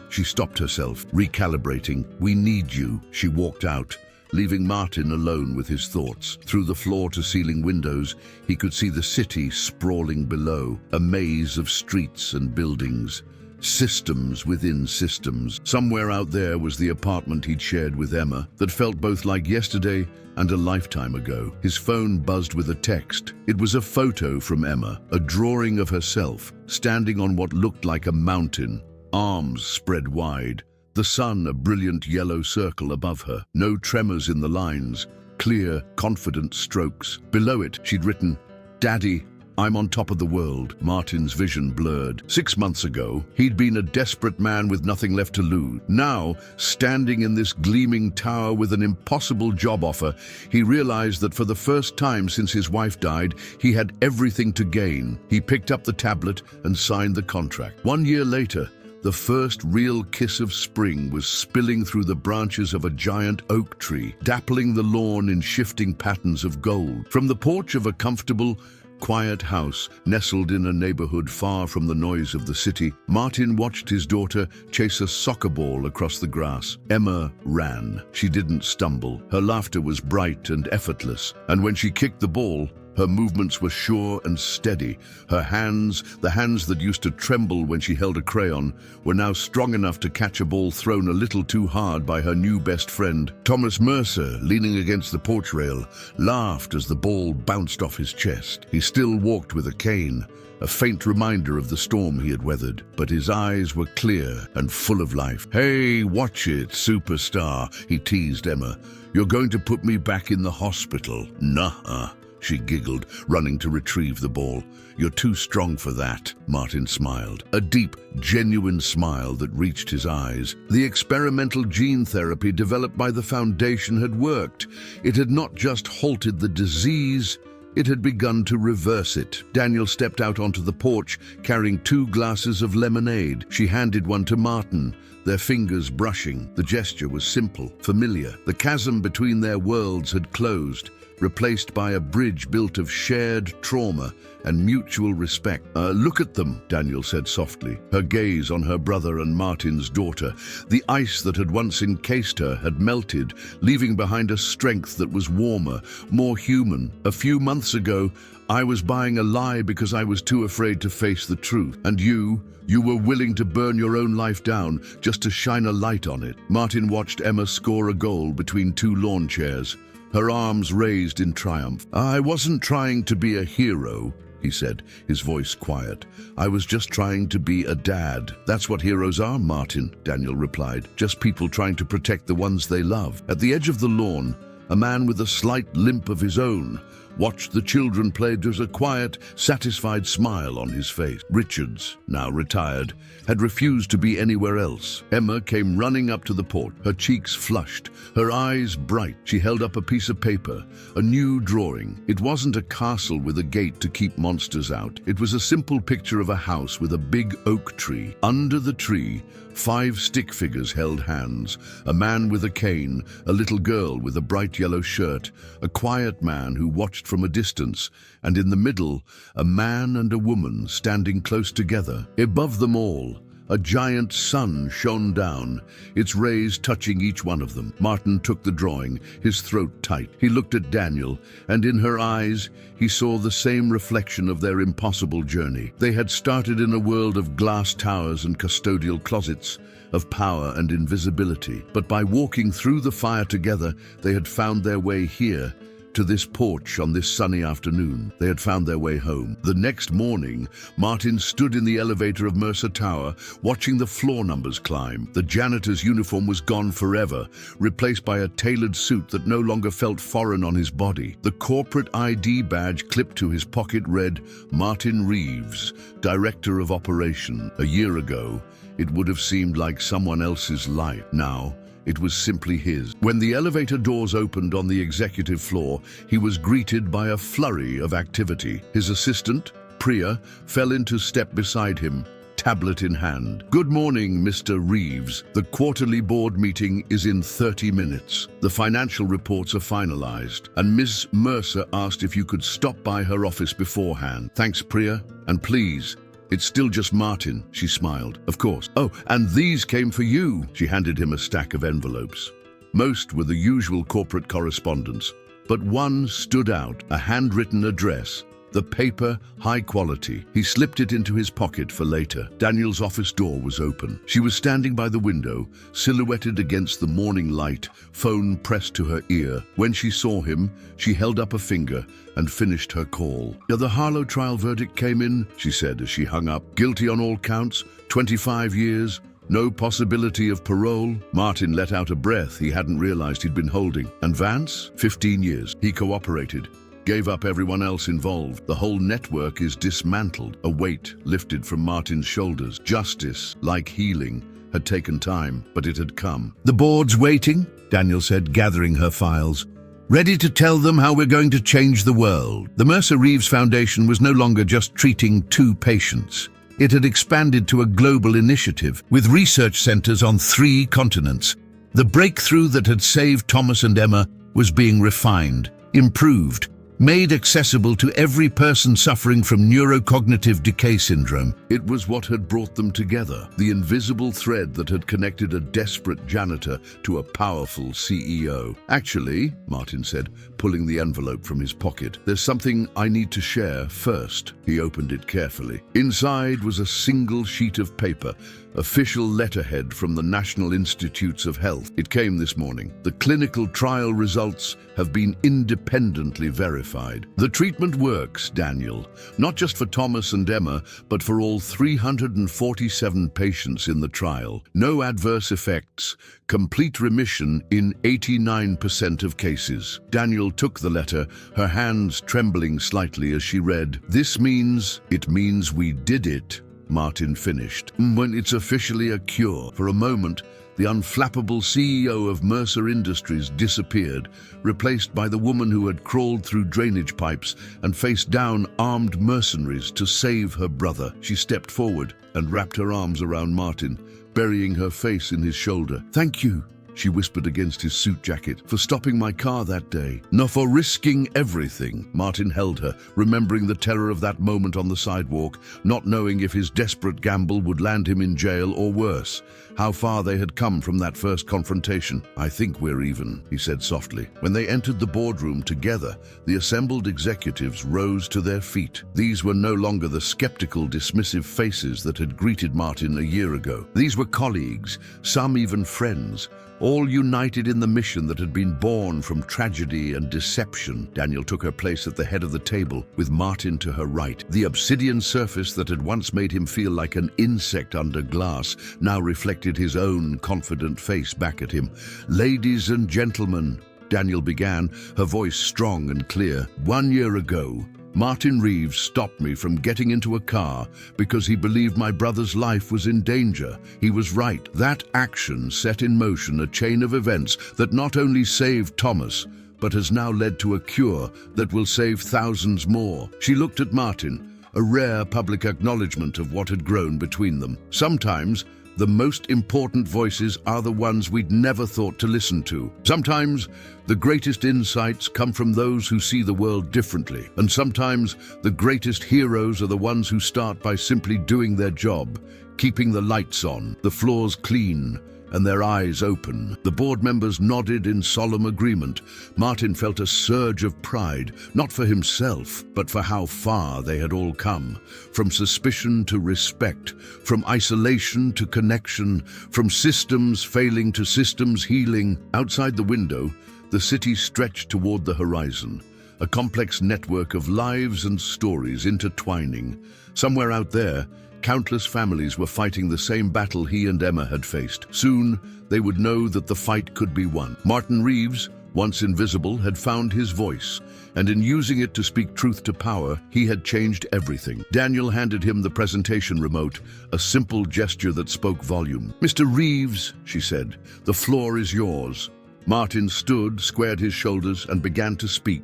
She stopped herself, recalibrating. We need you. She walked out, leaving Martin alone with his thoughts. Through the floor-to-ceiling windows, he could see the city sprawling below, a maze of streets and buildings. Systems within systems. Somewhere out there was the apartment he'd shared with Emma that felt both like yesterday and a lifetime ago. His phone buzzed with a text. It was a photo from Emma, a drawing of herself, standing on what looked like a mountain, arms spread wide, the sun a brilliant yellow circle above her. No tremors in the lines, clear, confident strokes. Below it, she'd written, Daddy, I'm on top of the world. Martin's vision blurred. 6 months ago, he'd been a desperate man with nothing left to lose. Now, standing in this gleaming tower with an impossible job offer, he realized that for the first time since his wife died, he had everything to gain. He picked up the tablet and signed the contract. 1 year later, the first real kiss of spring was spilling through the branches of a giant oak tree, dappling the lawn in shifting patterns of gold. From the porch of a comfortable, quiet house nestled in a neighborhood far from the noise of the city, Martin watched his daughter chase a soccer ball across the grass. Emma ran. She didn't stumble. Her laughter was bright and effortless, and when she kicked the ball, her movements were sure and steady. Her hands, the hands that used to tremble when she held a crayon, were now strong enough to catch a ball thrown a little too hard by her new best friend. Thomas Mercer, leaning against the porch rail, laughed as the ball bounced off his chest. He still walked with a cane, a faint reminder of the storm he had weathered, but his eyes were clear and full of life. Hey, watch it, superstar, he teased Emma. You're going to put me back in the hospital. Nuh-uh. She giggled, running to retrieve the ball. You're too strong for that, Martin smiled. A deep, genuine smile that reached his eyes. The experimental gene therapy developed by the Foundation had worked. It had not just halted the disease, it had begun to reverse it. Daniel stepped out onto the porch, carrying 2 glasses of lemonade. She handed one to Martin, their fingers brushing. The gesture was simple, familiar. The chasm between their worlds had closed, replaced by a bridge built of shared trauma and mutual respect. Look at them, Daniel said softly, her gaze on her brother and Martin's daughter. The ice that had once encased her had melted, leaving behind a strength that was warmer, more human. A few months ago, I was buying a lie because I was too afraid to face the truth. And you were willing to burn your own life down just to shine a light on it. Martin watched Emma score a goal between 2 lawn chairs, her arms raised in triumph. I wasn't trying to be a hero, he said, his voice quiet. I was just trying to be a dad. That's what heroes are, Martin, Daniel replied. Just people trying to protect the ones they love. At the edge of the lawn, a man with a slight limp of his own watched the children play. There's a quiet, satisfied smile on his face. Richards, now retired, had refused to be anywhere else. Emma came running up to the porch, her cheeks flushed, her eyes bright. She held up a piece of paper, a new drawing. It wasn't a castle with a gate to keep monsters out. It was a simple picture of a house with a big oak tree. Under the tree, 5 stick figures held hands, a man with a cane, a little girl with a bright yellow shirt, a quiet man who watched from a distance, and in the middle, a man and a woman standing close together. Above them all, a giant sun shone down, its rays touching each one of them. Martin took the drawing, his throat tight. He looked at Daniel, and in her eyes, he saw the same reflection of their impossible journey. They had started in a world of glass towers and custodial closets, of power and invisibility. But by walking through the fire together, they had found their way here, to this porch on this sunny afternoon. They had found their way home. The next morning, Martin stood in the elevator of Mercer Tower, watching the floor numbers climb. The janitor's uniform was gone forever, replaced by a tailored suit that no longer felt foreign on his body. The corporate ID badge clipped to his pocket read, Martin Reeves, Director of Operation. A year ago, it would have seemed like someone else's life. Now, it was simply his. When the elevator doors opened on the executive floor, he was greeted by a flurry of activity. His assistant, Priya, fell into step beside him, tablet in hand. Good morning, Mr. Reeves. The quarterly board meeting is in 30 minutes. The financial reports are finalized, and Ms. Mercer asked if you could stop by her office beforehand. Thanks, Priya, and please, it's still just Martin, she smiled. Of course. Oh, and these came for you. She handed him a stack of envelopes. Most were the usual corporate correspondence, but one stood out, a handwritten address. The paper, high quality. He slipped it into his pocket for later. Daniel's office door was open. She was standing by the window, silhouetted against the morning light, phone pressed to her ear. When she saw him, she held up a finger and finished her call. The Harlow trial verdict came in, she said as she hung up. Guilty on all counts, 25 years, no possibility of parole. Martin let out a breath he hadn't realized he'd been holding. And Vance? 15 years. He cooperated. Gave up everyone else involved. The whole network is dismantled. A weight lifted from Martin's shoulders. Justice, like healing, had taken time, but it had come. The board's waiting, Daniel said, gathering her files. Ready to tell them how we're going to change the world. The Mercer Reeves Foundation was no longer just treating 2 patients. It had expanded to a global initiative, with research centers on 3 continents. The breakthrough that had saved Thomas and Emma was being refined, improved, made accessible to every person suffering from neurocognitive decay syndrome. It was what had brought them together, the invisible thread that had connected a desperate janitor to a powerful CEO. Actually, Martin said, pulling the envelope from his pocket, there's something I need to share first. He opened it carefully. Inside was a single sheet of paper, official letterhead from the National Institutes of Health. It came this morning. The clinical trial results have been independently verified. The treatment works, Daniel, not just for Thomas and Emma, but for all 347 patients in the trial. No adverse effects, complete remission in 89% of cases. Daniel took the letter, her hands trembling slightly as she read. It means we did it. Martin finished. When it's officially a cure. For a moment, the unflappable CEO of Mercer Industries disappeared, replaced by the woman who had crawled through drainage pipes and faced down armed mercenaries to save her brother. She stepped forward and wrapped her arms around Martin, burying her face in his shoulder. Thank you, she whispered against his suit jacket, for stopping my car that day. No, for risking everything. Martin held her, remembering the terror of that moment on the sidewalk, not knowing if his desperate gamble would land him in jail or worse. How far they had come from that first confrontation. I think we're even, he said softly. When they entered the boardroom together, the assembled executives rose to their feet. These were no longer the skeptical, dismissive faces that had greeted Martin a year ago. These were colleagues, some even friends, all united in the mission that had been born from tragedy and deception. Daniel took her place at the head of the table, with Martin to her right. The obsidian surface that had once made him feel like an insect under glass now reflected his own confident face back at him. Ladies and gentlemen, Daniel began, her voice strong and clear. 1 year ago, Martin Reeves stopped me from getting into a car because he believed my brother's life was in danger. He was right. That action set in motion a chain of events that not only saved Thomas, but has now led to a cure that will save thousands more. She looked at Martin, a rare public acknowledgement of what had grown between them. Sometimes, the most important voices are the ones we'd never thought to listen to. Sometimes, the greatest insights come from those who see the world differently. And sometimes, the greatest heroes are the ones who start by simply doing their job, keeping the lights on, the floors clean, and their eyes open. The board members nodded in solemn agreement. Martin felt a surge of pride, not for himself, but for how far they had all come. From suspicion to respect, from isolation to connection, from systems failing to systems healing. Outside the window, the city stretched toward the horizon, a complex network of lives and stories intertwining. Somewhere out there, countless families were fighting the same battle he and Emma had faced. Soon, they would know that the fight could be won. Martin Reeves, once invisible, had found his voice, and in using it to speak truth to power, he had changed everything. Daniel handed him the presentation remote, a simple gesture that spoke volume. "Mr. Reeves," she said, "the floor is yours." Martin stood, squared his shoulders, and began to speak.